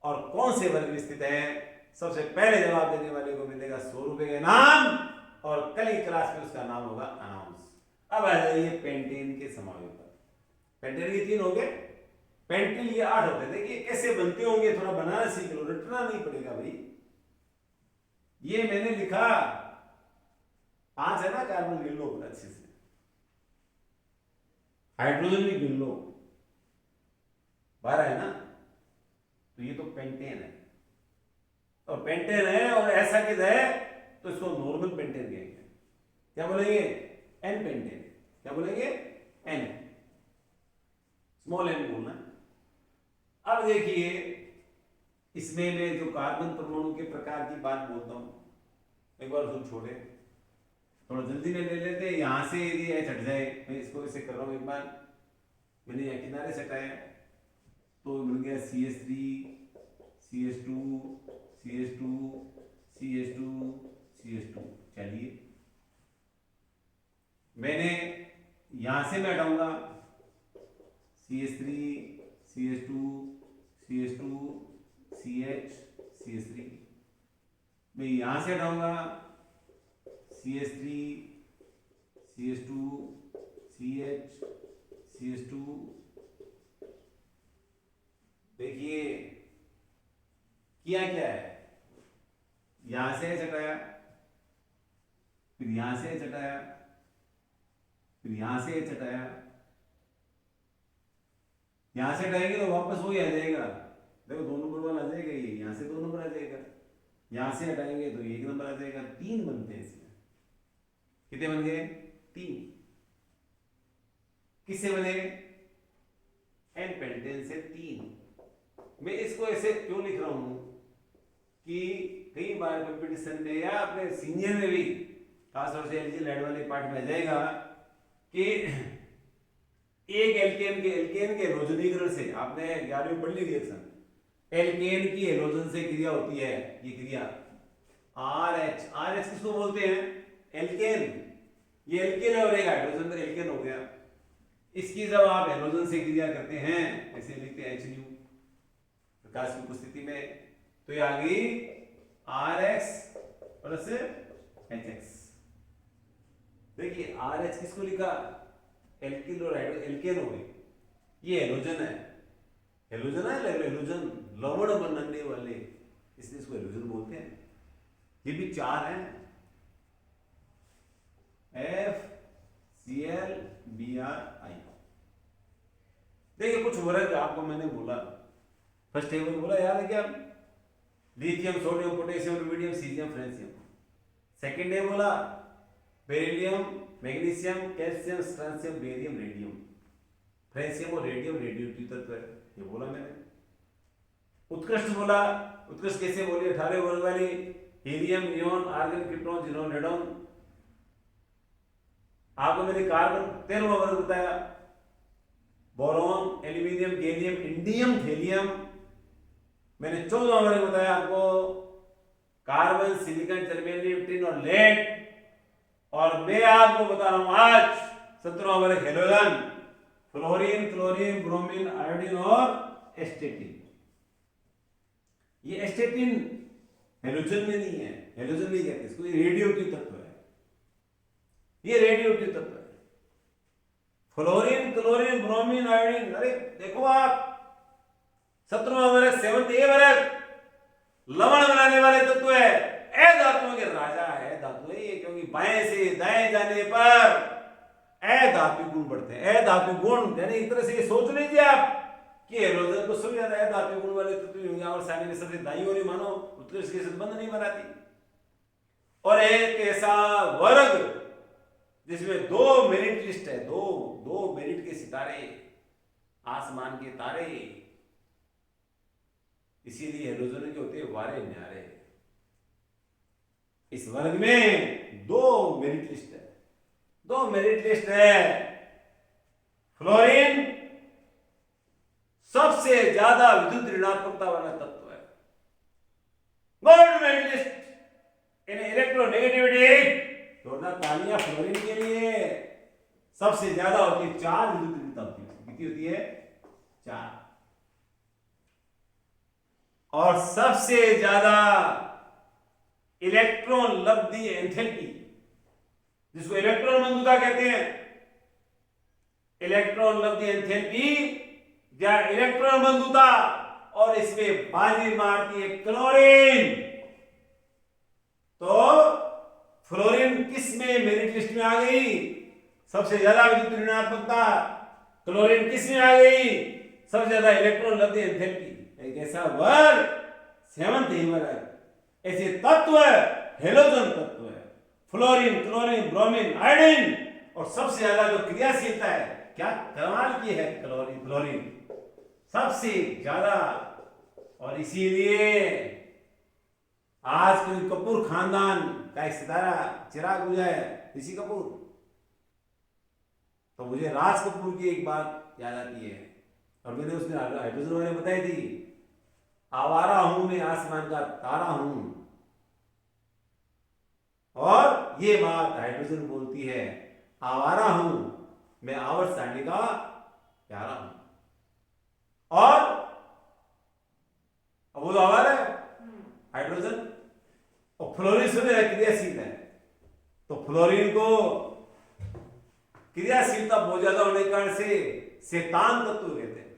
और कौन से वर्ग में स्थित है। सबसे पहले जवाब देने वाले को मिलेगा 100 रुपए का इनाम, और कल की क्लास में उसका नाम होगा अनाउंस। अब आ जाइए पेंटेन के समावेश पर। पेंटेन के 3 हो गए, पेंटिल ये 8 होते हैं। देखिए कैसे बनते होंगे, थोड़ा बनाना सीख लो, रटना नहीं पड़ेगा भाई। ये मैंने लिखा 5 है ना, कार्बन गिन लो अच्छे से, हाइड्रोजन भी गिन लो, 12 है ना, तो ये तो पेंटेन है। और पेंटेन है और ऐसा किस है तो इसको नॉर्मल पेंटेन कहेंगे। क्या बोलेंगे? N pentane. क्या बोलेंगे? एन, स्मॉल एन बोलना। अब देखिए इसमें मैं जो कार्बन परमाणु के प्रकार की बात बोलता हूं, एक बार सुन छोड़े, थोड़ा जल्दी में ले लेते हैं। यहां से यदि एच हट जाए, मैं इसको ऐसे कर रहा हूं, एक बार मैंने यहां किनारे से हटाया तो मिल गया CH3 CH2 CH2 CH2 CH2। चलिए मैंने यहां से मैं हटाऊंगा CH3 CH2 CH2 CH CH3। मैं यहां से हटाऊंगा CH3 CH2 CH CH2। देखिए किया क्या है, यहां से हटाया, फिर यहां से हटाया, फिर यहां से हटाया। यहां से हटाएंगे तो वापस वही आ जाएगा। देखो 2 नंबर वाला आ जाएगा, ये यहां से 2 नंबर आ जाएगा, यहां से हटाएंगे तो 1 नंबर आ जाएगा। 3 बनते हैं इसमें। कितने बन गए? 3। किससे बने? एन पेंटेन से 3। मैं इसको ऐसे क्यों लिख रहा हूं कि कई बार कंपटीशन में या अपने सीनियर में भी, खासतौर से एलजी लैड वाले पार्ट में आ जाएगा कि एक एल्केन के हेलोजनीकरण से, आपने 11वीं में पढ़ ली रिएक्शन, एल्केन की हेलोजन से क्रिया होती है। ये क्रिया RH किसको बोलते हैं? एल्केन। ये एल्केन है और एक हाइड्रोजन एल्केन हो गया। इसकी जब आप हेलोजन से क्रिया करते हैं, ऐसे लिखते हैं HNU प्रकाश की उपस्थिति में, तो ये आ गई RH प्लस HX। देखिए RH किसको लिखा? एल्किल और एल्केन हो गई। ये हेलोजन है, हेलोजन लवण बनने वाले, इसलिए इसको हेलोजन बोलते हैं। ये भी 4 हैं, FCl BrI। देखिए कुछ वर्ग आपको मैंने बोला फर्स्ट टेबल बोला, याद है क्या? Lithium, sodium, potassium, rubidium, caesium, francium. Second day बोला beryllium, magnesium, calcium, strontium, barium, radium. Francium और रेडियम रेडियोएक्टिव तत्व है, ये बोला मैंने। उत्कृष्ट बोला, उत्कृष्ट कैसे बोले? 18 वर्ग वाली, helium, neon, argon, krypton, xenon, radon. आपको मैंने कार्बन 13वां वर्ग बताया, boron, aluminium, gallium, indium, thallium. मैंने 14वां वर्ग बताया आपको, कार्बन, सिलिकॉन, जर्मेनियम, टिन और लेड। और मैं आपको बता रहा हूं आज 17वां वर्ग halogen, fluorine, chlorine, bromine, iodine और एस्टेटिन। ये एस्टेटिन हेलोजन में नहीं है, हेलोजन नहीं कहते इसको, ये रेडियोएक्टिव तत्व है, ये रेडियोएक्टिव तत्व है। फ्लोरीन, क्लोरीन, ब्रोमीन, आयोडीन, अरे देखो आप 17वां वर्ग 7th ए वर्ग लवण बनाने वाले तत्व है, ए धातुओं के राजा है धातु है ये, क्योंकि बाएं से दाएं जाने पर ए धातु गुण बढ़ते हैं। ए धातु गुण यानी एक तरह से ये सोच लीजिए आप कि हेलोजन को सब ज्यादा है धातु गुण वाले तत्व होंगे, और सामने में सबसे दाई ओर मानो उत्कृष्ट के संबंध नहीं बनाती। और एक ऐसा वर्ग जिसमें 2 मेरिट लिस्ट है, दो मेरिट के सितारे, आसमान के तारे, इसीलिए हेलोजन के होते वारे न्यारे। इस वर्ग में 2 मेरिट लिस्ट है, 2 मेरिट लिस्ट है। फ्लोरीन सबसे ज्यादा विद्युत ऋणात्मकता वाला तत्व है, गोल्ड मेरिट लिस्ट इन इलेक्ट्रोनेगेटिविटी। जोरदार तालियां फ्लोरीन के लिए। सबसे ज्यादा होती है 4 विद्युत ऋणात्मकता होती है, कितनी होती है? 4। और सबसे ज्यादा इलेक्ट्रॉन लब्धि एंथैल्पी, जिसको इलेक्ट्रॉन मंदुता कहते हैं, इलेक्ट्रॉन लब्धि एंथैल्पी या इलेक्ट्रॉन मंदुता, और इसमें बाजी मारती है क्लोरीन। तो फ्लोरीन किस में मेरिट लिस्ट में आ गई? सबसे ज्यादा विद्युत ऋणात्मकता। क्लोरीन किस में आ गई? सबसे ज्यादा इलेक्ट्रॉन लब्धि एंथैल्पी। एक ऐसा वर्ग 7th ए वर्ग, ऐसे तत्व हेलोजन तत्व है, फ्लोरीन, क्लोरीन, ब्रोमीन, आयोडीन। और सबसे ज्यादा जो क्रियाशीलता है, क्या कमाल की है फ्लोरीन सबसे ज्यादा। और इसीलिए आज कोई कपूर खानदान का एक सितारा चिराग बुझा है, ऋषि कपूर, तो मुझे राज कपूर की एक बात याद आती है, और मैंने उसमें हाइड्रोजन वाले बताई थी, आवारा हूं मैं आसमान का तारा हूं। और ये बात हाइड्रोजन बोलती है, आवारा हूं मैं आवर्त सारणी का प्यारा हूं। और वो तो आवारा है हाइड्रोजन, और फ्लोरीन सुने क्रियाशील है, तो फ्लोरीन को क्रियाशीलता बहुत ज्यादा होने के कारण से शैतान तत्व कहते हैं।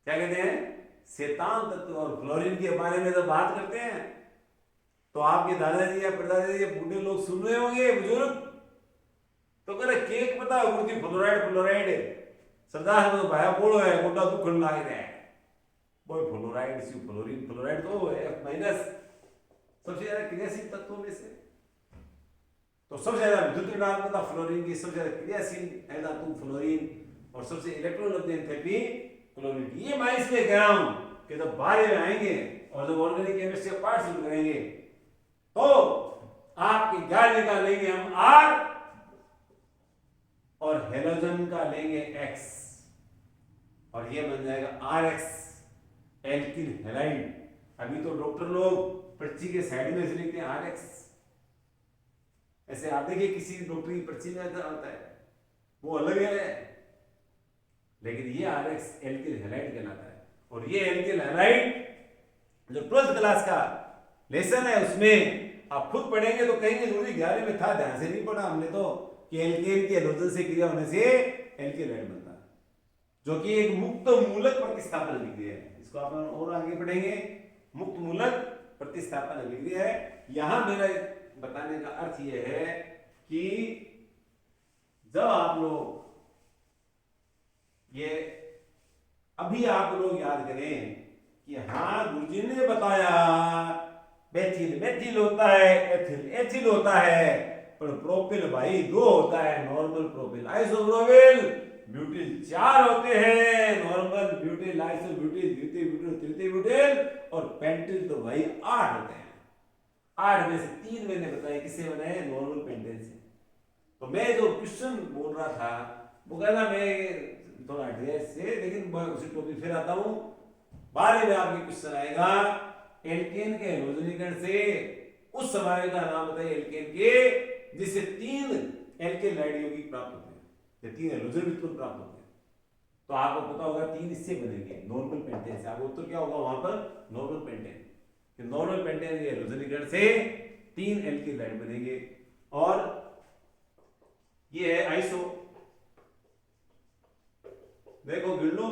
क्या कहते हैं? शैतान तत्व। और फ्लोरीन के बारे में जब बात करते हैं तो आपके दादाजी या परदादाजी या बूढ़े लोग सुन रहे होंगे, बुजुर्ग, तो कह रहे केक पता है फ्लोराइड फ्लोराइड सरदार तो भाया बोलो है गोटा दुखन लाग रहा है, वो फ्लोराइड सी फ्लोरीन फ्लोराइड तो F- सबसे ज्यादा क्रियाशील तत्वों में से। तो सबसे ज्यादा विद्युत ऋणात्मकता फ्लोरीन की, सबसे ज्यादा क्रियाशील है धातु फ्लोरीन, और सबसे इलेक्ट्रॉन लब्धि एंथैल्पी क्लोरीन की। ये मैं इसलिए कह रहा हूं कि जब बारे में आएंगे और जब ऑर्गेनिक केमिस्ट्री का पार्ट शुरू करेंगे तो आपके 11वीं का लेंगे हम R और हेलोजन का लेंगे X, और ये बन जाएगा RX एल्किल हैलाइड। अभी तो डॉक्टर लोग पर्ची के साइड में से लिखते हैं RX, ऐसे आप देखिए किसी डॉक्टर की पर्ची में आता है वो अलग है, लेकिन ये RX एल्किल हैलाइड कहलाता है। और ये एल्किल हैलाइड जो 12th क्लास का लेसन है उसमें आप खुद पढ़ेंगे तो कहेंगे जरूरी 11वीं में था, ध्यान से नहीं पढ़ा हमने तो, कि एल्केन के हेलोजन से क्रिया होने से एल्किल हैलाइड बनता है, जो कि एक मुक्त मूलक प्रतिस्थापन अभिक्रिया है। इसको आप और आगे पढ़ेंगे, मुक्त मूलक प्रतिस्थापन अभिक्रिया है। यहां मेरा बताने का अर्थ यह है कि जब आप लोग ये अभी आप लोग याद करें कि हाँ गुरुजी ने बताया मेथिल मेथिल होता है, एथिल एथिल होता है, पर प्रोपिल भाई दो होता है, नॉर्मल प्रोपिल आइसोप्रोपिल ब्यूटिल चार होते हैं, नॉर्मल ब्यूटिल आइसो ब्यूटिल द्वितीय ब्यूटिल तृतीय ब्यूटिल, और पेंटिल तो भाई 8 होते हैं। 8 में से 3 मैंने बताया किससे बने हैं, नॉर्मल पेंटेन से। तो मैं जो क्वेश्चन बोल रहा था वो कहना मैं थोड़ा ड्रेस से, लेकिन मैं उसी टॉपिक फिर आता हूं। बारे में आपके क्वेश्चन आएगा एल्केन के हाइड्रोजनीकरण से उस समवाय का नाम बताइए एल्केन के जिससे 3 एल्केनाइड यौगिक प्राप्त होते हैं, या 3 हाइड्रोजन उत्पन्न प्राप्त होते हैं। तो आपको पता होगा 3 इससे बनेंगे नॉर्मल पेंटेन से। आपको उत्तर क्या होगा वहां पर, नॉर्मल पेंटेन। कि नॉर्मल पेंटेन के हाइड्रोजनीकरण से 3 एल्केनाइड बनेंगे। और ये है आइसो, देखो गिन लो,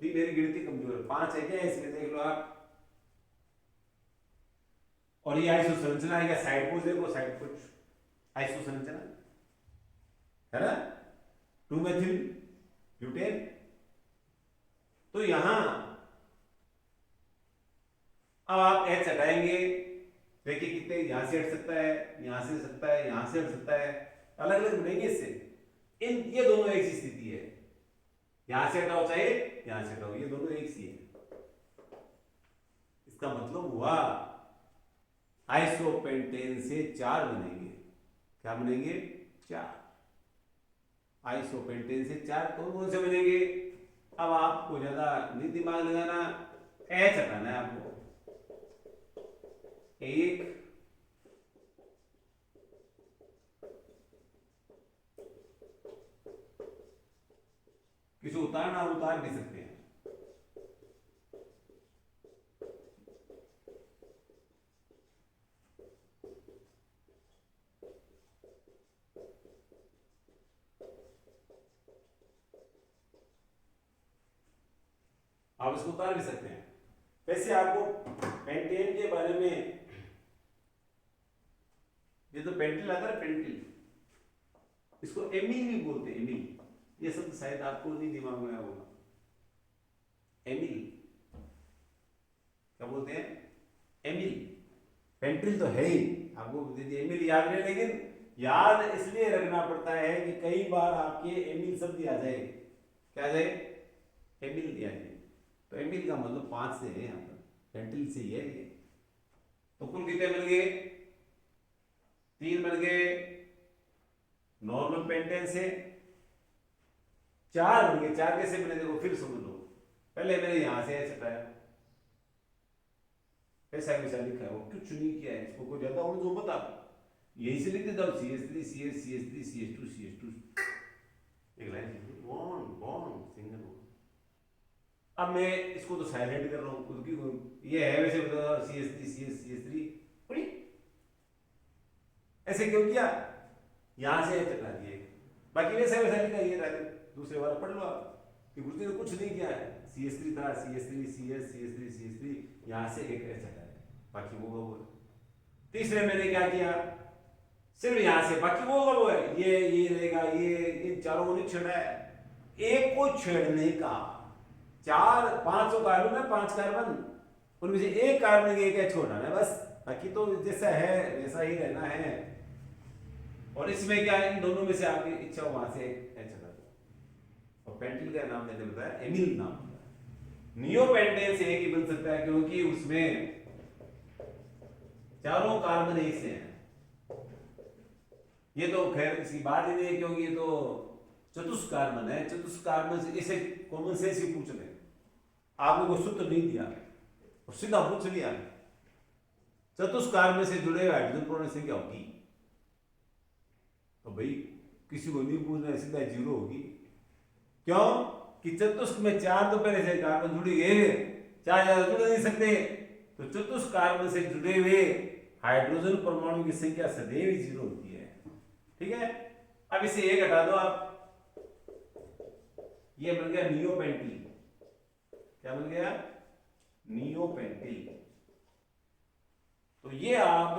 मेरी गिनती कमजोर है, 5 है क्या इसमें, देख लो आप। और ये आइसो संरचना है क्या, साइड पोज देखो, साइड पोज आइसो संरचना है ना, 2 मेथिल ब्यूटेन। तो यहां अब आप H हटाएंगे, देखिए कितने, यहां से हट सकता है, यहां से हट सकता है, यहां से हट सकता है, अलग अलग बनेंगे इससे। इन ये दोनों एक सी स्थिति है, यहां से हटाओ चाहे यहां से हटाओ, ये दोनों एक सी है। इसका मतलब हुआ आइसोपेंटेन से 4 बनेंगे। क्या बनेंगे, 4। आइसोपेंटेन से 4 कौन से बनेंगे। अब आपको ज्यादा नहीं दिमाग लगाना, H हटाना है आपको। 1 किसी उतारना उतार भी सकते हैं। आप इसको उतार भी सकते हैं। वैसे आपको पेंटेन के बारे में, ये तो पेंटिल आता है, पेंटिल, इसको एमिल भी बोलते हैं, एमिल। ये शब्द शायद आपको नहीं दिमाग में आया होगा, एमिल क्या बोलते हैं, एमिल। पेंटिल तो है ही, आपको एमिल याद रहे, लेकिन याद इसलिए रखना पड़ता है कि कई बार आपके एमिल शब्द आ जाए। क्या आ जाए, एमिल आ जाए। तो एमिल का मतलब 5 से है, यहाँ पर पेंटिल से ही है ये। तो कुल कितने मिल गए, 3 मिल गए नॉर्मल पेंटेन से, 4 बन गए। 4 कैसे बने देखो, फिर समझ लो। पहले मैंने यहां से H हटाया, ऐसा वैसा लिखा है, वो कुछ नहीं किया है, इसको कोई ज्यादा और जो बता, यही से लिख देता हूं, CH3 CH CH3 CH2 CH2, एक line bond bond single bond. अब मैं इसको तो साइलेंट कर रहा हूं, क्योंकि ये है वैसे बता, CH3 CH CH3 ऐसे क्यों किया, यहां से H हटा दिए, बाकी वैसे वैसा लिखा, ये दूसरे वाला पढ़ लो आप कि गुरुजी ने कुछ नहीं किया है। CH3 था, CH3 CH CH3 CH3, यहां से एक H हटा, बाकी वो है। तीसरे मैंने क्या किया, सिर्फ यहां से, बाकी वो है, ये रहेगा, ये चारों को नहीं छेड़ा है, एक को छेड़ने का। 4 5 कार्बन है, 5 कार्बन, उनमें से एक कार्बन एक H छोड़ना है बस, बाकी तो जैसा है वैसा ही रहना है। और इसमें क्या है, इन दोनों में से आपकी इच्छा हो वहां से H हटा दो। और पेंटिल का नाम मैंने बताया एमिल नाम होता है। नियोपेंटेन से एक ही बन सकता है, क्योंकि उसमें चारों कार्बन एक से हैं। ये तो खैर इसकी बात ही नहीं है, क्योंकि ये तो चतुष्क कार्बन है। चतुष्क कार्बन से इसे कॉमन सेंस ही पूछ रहे, आपको कोई सूत्र नहीं दिया और सीधा पूछ लिया, चतुष्क कार्बन से जुड़े हुए हाइड्रोजन परमाणु संख्या होगी, तो भाई किसी को नहीं पूछना, सीधा 0 होगी। क्यों कि चतुष्क में 4 तो पहले से कार्बन जुड़ गए, 4 ज्यादा जुड़ नहीं सकते, तो चतुष्क कार्बन से जुड़े हुए हाइड्रोजन परमाणु की संख्या सदैव 0 होती है। ठीक है, अब इसे एक हटा दो आप, ये बन गया नियोपेंटिल। क्या बन गया, नियोपेंटिल। तो ये आप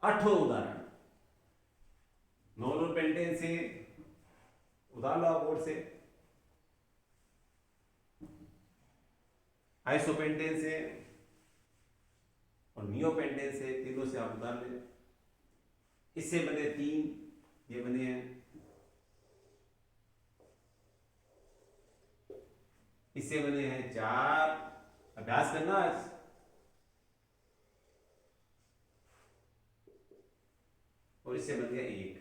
8वां उदाहरण नॉर्मल पेंटेन से उदाहरण लो बोर्ड से। आइसोपेंटेन से और नियोपेंटेन से, तीनों से आप उतार लें। इससे बने 3, ये बने हैं, इससे बने हैं 4, अभ्यास करना आज। और इससे बन गया 1।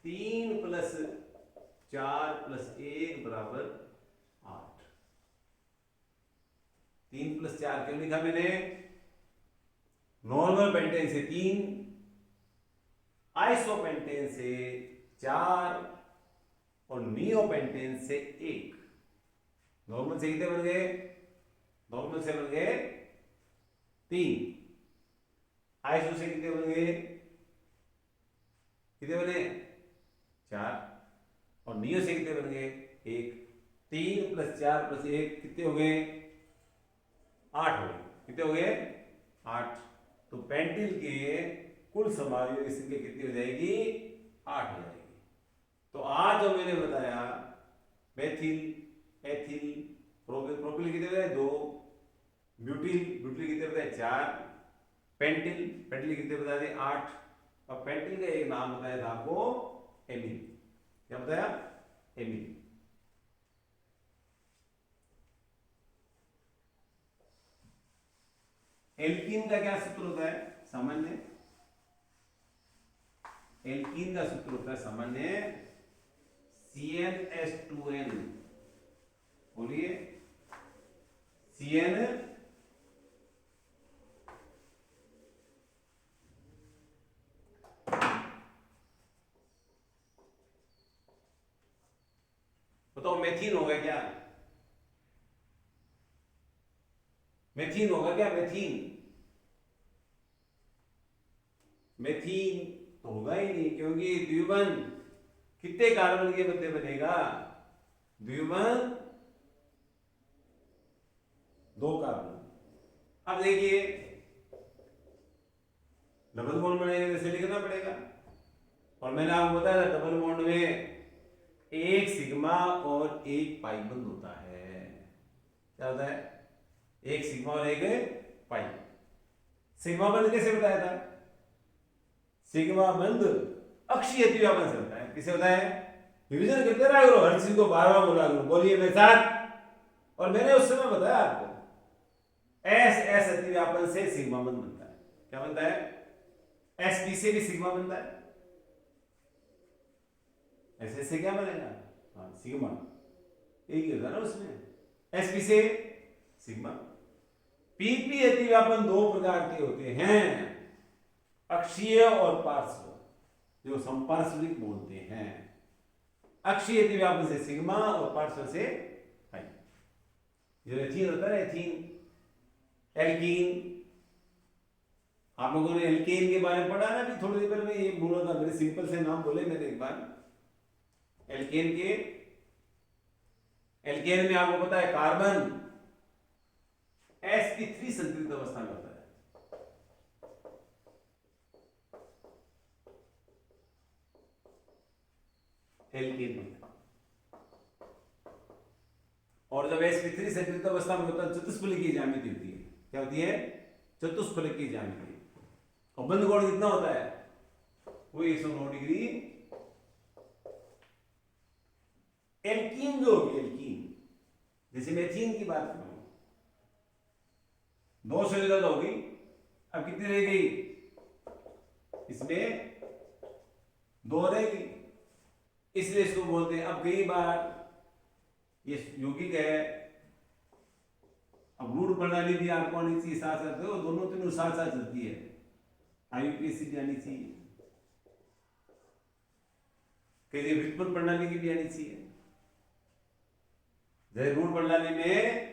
3 + 4 + 1 बराबर 8। 3 + 4 क्यों लिखा मैंने? नॉर्मल पेंटेन से 3, आइसोपेंटेन से 4 और नियोपेंटेन से 1। नॉर्मल से कितने बन गए? नॉर्मल से बन गए 3, आइसो से कितने बन गए? कितने बने? 4, और नियो से कितने बन गए? 1। 3 + 4 + 1 कितने हो गए? 8 हो गए। कितने हो गए? 8। तो पेंटिल के कुल समायोजक संख्या कितनी हो जाएगी? 8 हो जाएगी। तो आज जो मैंने बताया, मेथिल, एथिल, प्रोपिल कितने बताए? 2, ब्यूटिल कितने बताए? 4, पेंटिल कितने बता दिए? 8। अब पेंटिल का एक नाम बताया था आपको, एमिन। क्या बताया? एमिन। एल्कीन का क्या सूत्र होता है? सामान्य एल्कीन का सूत्र होता है सामान्य CnH2n। बोलिए, CN बताओ, मेथीन होगा क्या? मेथीन होगा क्या? मेथीन तो होगा ही नहीं, क्योंकि द्विबंध कितने कार्बन के मध्य बनेगा? द्विबंध 2 कार्बन। अब देखिए, डबल बॉन्ड बनेगा, जैसे लिखना पड़ेगा। और मैंने आपको बताया था डबल बॉन्ड में एक सिग्मा और एक पाई बंद होता है। क्या होता है? एक सिग्मा और एक पाई। सिग्मा बंद कैसे बताया था? सिग्मा बंद अक्षीय द्विव्यापन से होता है। किसे होता है? डिवीजन करते रहा करो, हर चीज को बार-बार बोला करो। बोलिए मेरे साथ। और मैंने उस समय बताया आपको, एस अतिव्यापन से सिग्मा बंद बनता है। क्या बनता है? एसपी से भी सिग्मा बनता है। ऐसे से क्या बनेगा? हाँ, सिग्मा एक ही होता है ना उसमें। एसपी से सिग्मा। पीपी अतिव्यापन 2 प्रकार के होते हैं, अक्षीय और पार्श्व, जो संपार्श्विक बोलते हैं। अक्षीय अतिव्यापन से सिग्मा और पार्श्व से पाई। जो एथीन होता है, एथीन, एल्कीन। आप लोगों ने एल्केन के बारे में पढ़ा ना अभी थोड़ी देर पहले? मैं ये बोला था, मेरे सिंपल से नाम बोले मैंने एक बार। एल्केन में आपको पता है कार्बन sp3 संतुलित अवस्था में होता है। एल्केन में। और जब sp3 संतुलित अवस्था में होता है, चतुष्फलकीय ज्यामिति होती है। क्या होती है? चतुष्फलकीय ज्यामिति। और बंद कोण कितना होता है? वो 109 डिग्री। एल्कीन जो होगी, एल्कीन, जैसे मेथीन की बात करूं, 2 से ज्यादा होगी। अब कितनी रह गई? इसमें 2 रहेगी, इसलिए इसको बोलते हैं। अब कई बार ये यौगिक है, अब रूढ़ प्रणाली भी आपको आनी चाहिए साथ साथ, दोनों तीनों साथ साथ चलती है। आईयूपीएससी भी आनी चाहिए, कई व्युत्पन्न प्रणाली की भी आनी चाहिए। जैसे रूढ़ प्रणाली में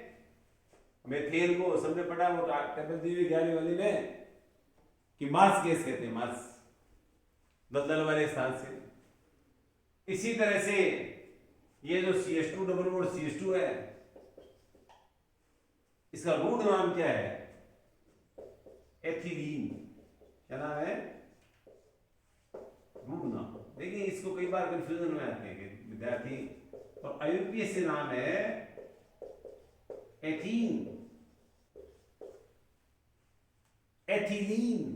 मेथेन को सबने पढ़ा, वो टेबल दी हुई 11वीं वाली में, कि मास केस कहते हैं, मास, दलदल वाले स्थान से। इसी तरह से ये जो CH2 डबल बॉन्ड CH2 है, इसका रूट नाम क्या है? एथिलीन। क्या नाम है? रूट नाम। देखिए, इसको कई बार कंफ्यूजन में आते हैं विद्यार्थी। और आईयूपीएससी नाम है एथीन, एथिलीन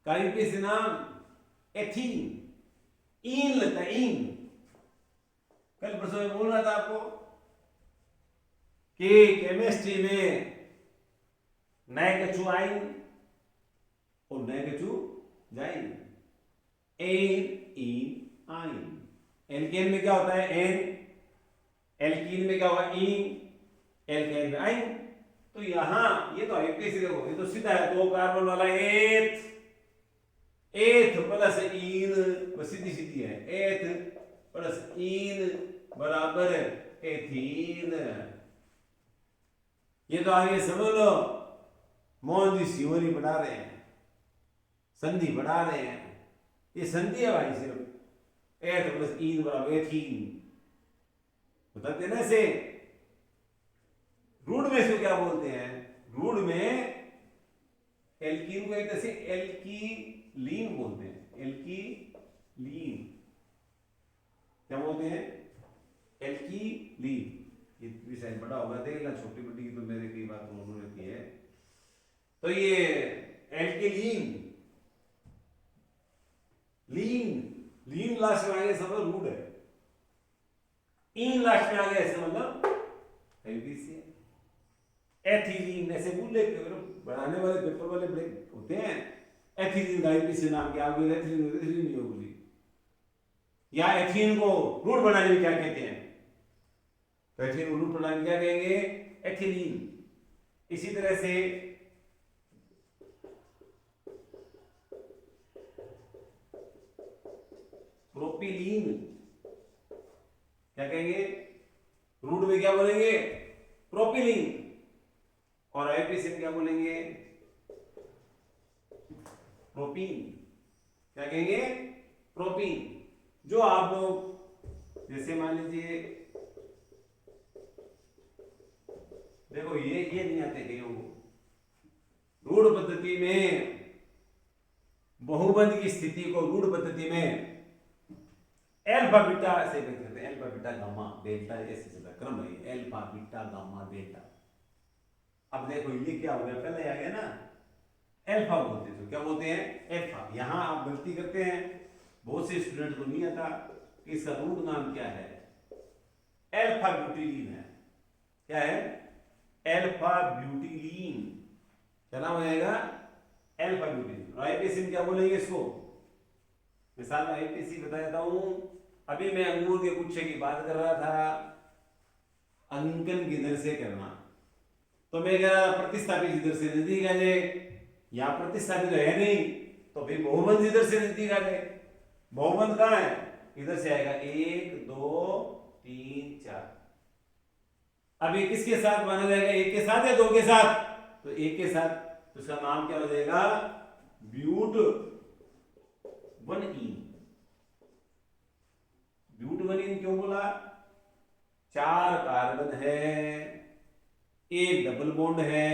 का यूपीएससी नाम एथीन, इन लगता है इन। कल परसों में बोल रहा था आपको कि केमिस्ट्री में नए कछु आइन और नए कछु जाइन, एन इन आइन। एल्केन में क्या होता है एन, एल्कीन में क्या होगा इन, एल्केन में आइन। तो यहां ये तो यूपीएससी देखो ये तो सीधा है, दो कार्बन वाला एथ, एथ प्लस इन, बस सीधी सीधी है, एथ प्लस इन बराबर एथीन। ये तो आगे समझ लो मोहन जी सिवरी पढ़ा रहे हैं, संधि पढ़ा रहे हैं, ये संधि है भाई सिर्फ, एथ प्लस इन बराबर एथीन। बताते ना से रूट में इसको क्या बोलते हैं, रूट में एल्कीन को एक तरह से एल्कीलीन बोलते हैं, एल्कीलीन क्या बोलते हैं, एल्कीलीन। ये शायद बड़ा होगा, देखना छोटी बड़ी की तो मेरे कई बात उन्होंने रहती है। तो ये एल्कीलीन, लीन, लीन लास्ट में आ गया समझ रूट है, इन लास्ट में आ गया ऐसे मतलब एलबीसी है। एथिलीन ऐसे भूल ले, बनाने वाले पेपर वाले ब्रेक होते हैं, एथिलीन का एलबीसी नाम क्या होगा, एथिलीन नहीं होगी। या एथीन को रूट बनाने में क्या कहते हैं, तो एथीन को रूट बनाने में क्या कहेंगे, एथिलीन। इसी तरह से प्रोपिलीन क्या कहेंगे, रूट में क्या बोलेंगे प्रोपिलीन, और आईपीसी में क्या बोलेंगे प्रोपीन, क्या कहेंगे प्रोपीन। जो आप लोग जैसे मान लीजिए देखो ये नहीं आते कईयों को, रूढ़ पद्धति में बहुबंध की स्थिति को रूढ़ पद्धति में एल्फा बीटा से व्यक्त करते हैं, एल्फा बीटा गामा डेल्टा, ऐसे चलता क्रम है, एल्फा बीटा गामा डेल्टा। अब देखो ये क्या हो गया, पहले आ गया ना एल्फा बोलते थे, क्या बोलते हैं एल्फा। यहां आप गलती करते हैं, बहुत से स्टूडेंट को नहीं आता कि इसका रूट नाम क्या है, एल्फा ब्यूटिलीन है। क्या है, एल्फा ब्यूटिलीन, क्या नाम हो जाएगा एल्फा ब्यूटिलीन। और आईपीसी में क्या बोलेंगे इसको, मिसाल में आईपीसी बता देता हूं। अभी मैं अंगूर के गुच्छे की बात कर रहा था, अंकन किधर से करना, तो मैं कह रहा प्रतिस्थापित इधर से नजदीक आ जाए, यहां प्रतिस्थापित है नहीं तो फिर बहुबंध इधर से नजदीक आ जाए। बहुबंध कहां है, इधर से आएगा 1 2 3 4। अब ये किसके साथ माना जाएगा, एक के साथ या दो के साथ, तो एक के साथ, तो इसका नाम क्या हो जाएगा ब्यूट 1 इन। ब्यूट 1 इन क्यों बोला, 4 कार्बन है, एक डबल बॉन्ड है,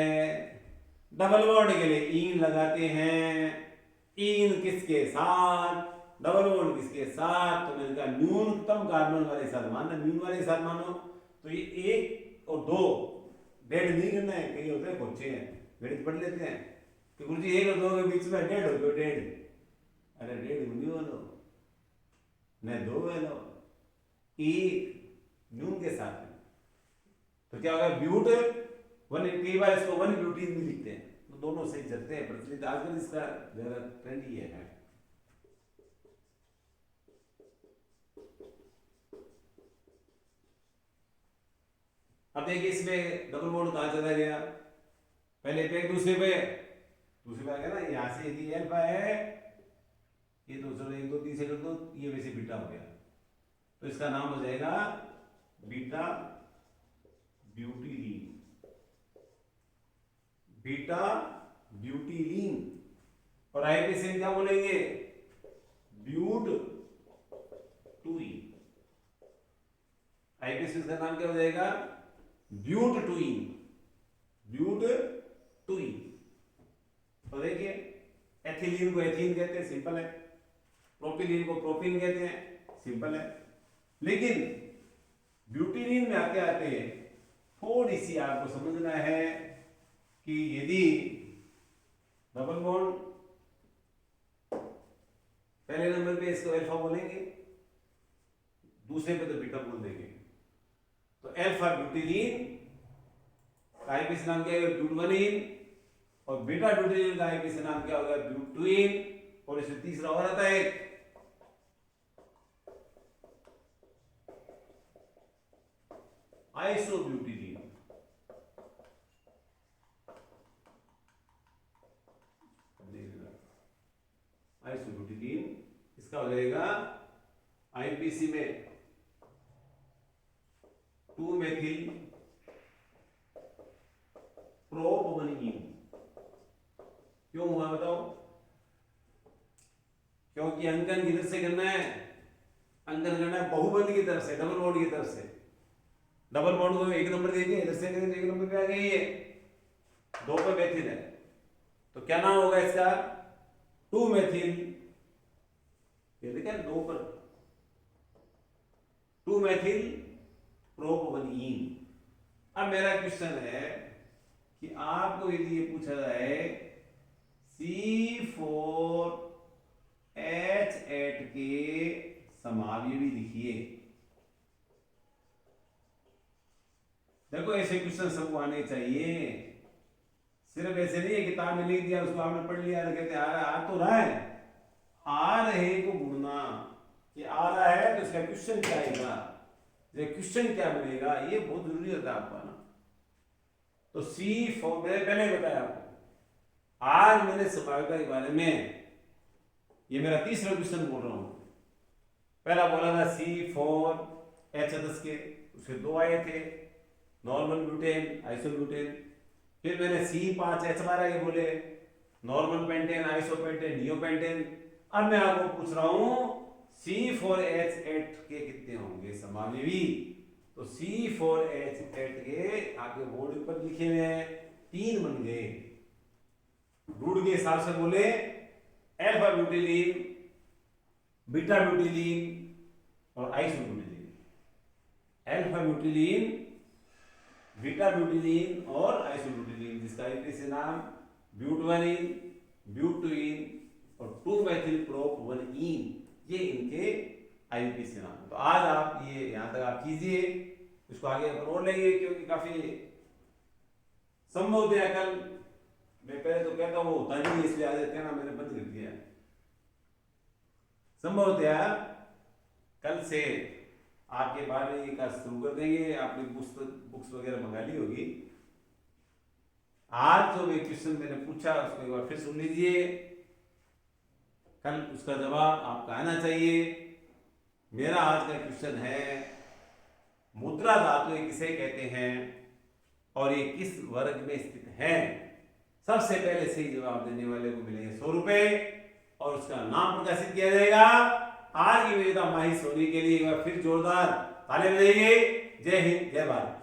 डबल बॉन्ड के लिए इन लगाते हैं, इन किसके साथ, डबल बॉन्ड किसके साथ, तो मैंने कहा न्यूनतम कार्बन वाले साथ मानना, न्यून वाले साथ मानो। तो ये 1 और 2 डेढ़ नहीं करना है, कई होते हैं बच्चे हैं गणित पढ़ लेते हैं कि गुरुजी 1 और 2 के बीच में डेढ़ हो गया, डेढ़, अरे डेढ़ नहीं बोलो न 2 बोलो, 1 न्यून के साथ में, तो क्या होगा ब्यूट 1। कई बार इसको 1 ब्यूटीन भी लिखते हैं, तो दोनों सही चलते हैं, प्रचलित आजकल इसका ज्यादा ट्रेंड ही है। अब देखिए इसमें डबल बॉन्ड कहां चला गया, पहले पे दूसरे पे आ गया ना, यहां से यदि एल्फा है ये तो चलो 1 2 3 से कर दो, ये वैसे बीटा हो गया, तो इसका नाम हो जाएगा बीटा ब्यूटिलीन, बीटा ब्यूटिलीन। और आईपीसी क्या बोलेंगे ब्यूट 2 इन। आईपीसी का नाम क्या हो जाएगा ब्यूट 2 इन, ब्यूट 2 इन। तो देखिए एथिलीन को एथीन कहते हैं, सिंपल है, प्रोपिलीन को प्रोपीन कहते हैं, सिंपल है। लेकिन ब्यूटिलीन में आते आते थोड़ी सी आपको समझना है कि यदि डबल बॉन्ड पहले नंबर पे इसको अल्फा बोलेंगे, दूसरे पे तो बीटा बोल देंगे। तो अल्फा ब्यूटिलीन का आईपीसी नाम क्या है? ब्यूटवनीन। और बीटा ब्यूटिलीन का आईपीसी नाम क्या होगा? ब्यूटवीन। और इसमें तीसरा और आता है आइसोब्यूटिलीन। आइसोब्यूटिलीन इसका हो जाएगा आईपीसी में 2-मेथिल प्रोपवनीन। क्यों हुआ बताओ? क्योंकि अंकन किधर से करना है? अंकन करना है बहुबंध की तरफ से, डबल बॉन्ड की तरफ से। डबल बॉन्ड को एक नंबर दे दिया, इधर से करें तो एक नंबर पे आ गई, ये 2 पे मेथिल है तो क्या नाम होगा इसका? 2-मेथिल। ये देखा 2 पर 2-मेथिल प्रोपवनीन। अब मेरा क्वेश्चन है कि आपको यदि ये पूछा जाए C4H8 के समावयवी लिखिए। देखो ऐसे क्वेश्चन सबको आने चाहिए, सिर्फ ऐसे नहीं है किताब में लिख दिया उसको आपने पढ़ लिया कहते आ तो रहा है। आ रहे को ढूंढना कि आ रहा है तो इसका क्वेश्चन क्या आएगा, क्वेश्चन क्या मिलेगा, ये बहुत जरूरी होता है आपका ना। तो C4 मैंने पहले बताया आपको, आज मैंने समावयिका के बारे में, ये मेरा तीसरा क्वेश्चन बोल रहा हूं। पहला बोला था C4H10 के, उसके 2 आए थे, नॉर्मल ब्यूटेन, आइसोब्यूटेन। फिर मैंने C5H12 के बोले, नॉर्मल पेंटेन, आइसोपेंटेन, नियोपेंटेन। अब मैं आपको पूछ रहा हूं C4H8 के कितने होंगे समावयवी? तो C4H8 के आगे बोर्ड पर लिखे हुए हैं 3 बन गए। रूट के हिसाब से बोले अल्फा ब्यूटिलीन, बीटा ब्यूटिलीन और आइसोब्यूटिलीन। अल्फा ब्यूटिलीन, बीटा ब्यूटिलीन और आइसोब्यूटिलीन, जिसका आईपीसी नाम ब्यूटवनीन, ब्यूटवीन और 2-मेथिल प्रोपवनीन, ये इनके आईपीसी नाम। तो आज आप ये यहां तक आप कीजिए, इसको आगे अपन और लेंगे क्योंकि काफी संभव है। कल मैं पहले तो कहता हूँ वो होता नहीं है, इसलिए आज कहना मैंने बंद कर दिया। संभवतया कल से आपके 12वीं का शुरू कर देंगे। आपने बुक्स वगैरह मंगा ली होगी। आज जो भी क्वेश्चन मैंने पूछा उसको एक बार फिर सुन लीजिए, कल उसका जवाब आपका आना चाहिए। मेरा आज का क्वेश्चन है मुद्रा धातु किसे कहते हैं और ये किस वर्ग में स्थित है? सबसे पहले सही जवाब देने वाले को मिलेंगे 100 रुपए और उसका नाम प्रकाशित किया जाएगा। आज की विजेता माही सोनी के लिए एक बार फिर जोरदार ताली बजाइए। जय हिंद, जय भारत।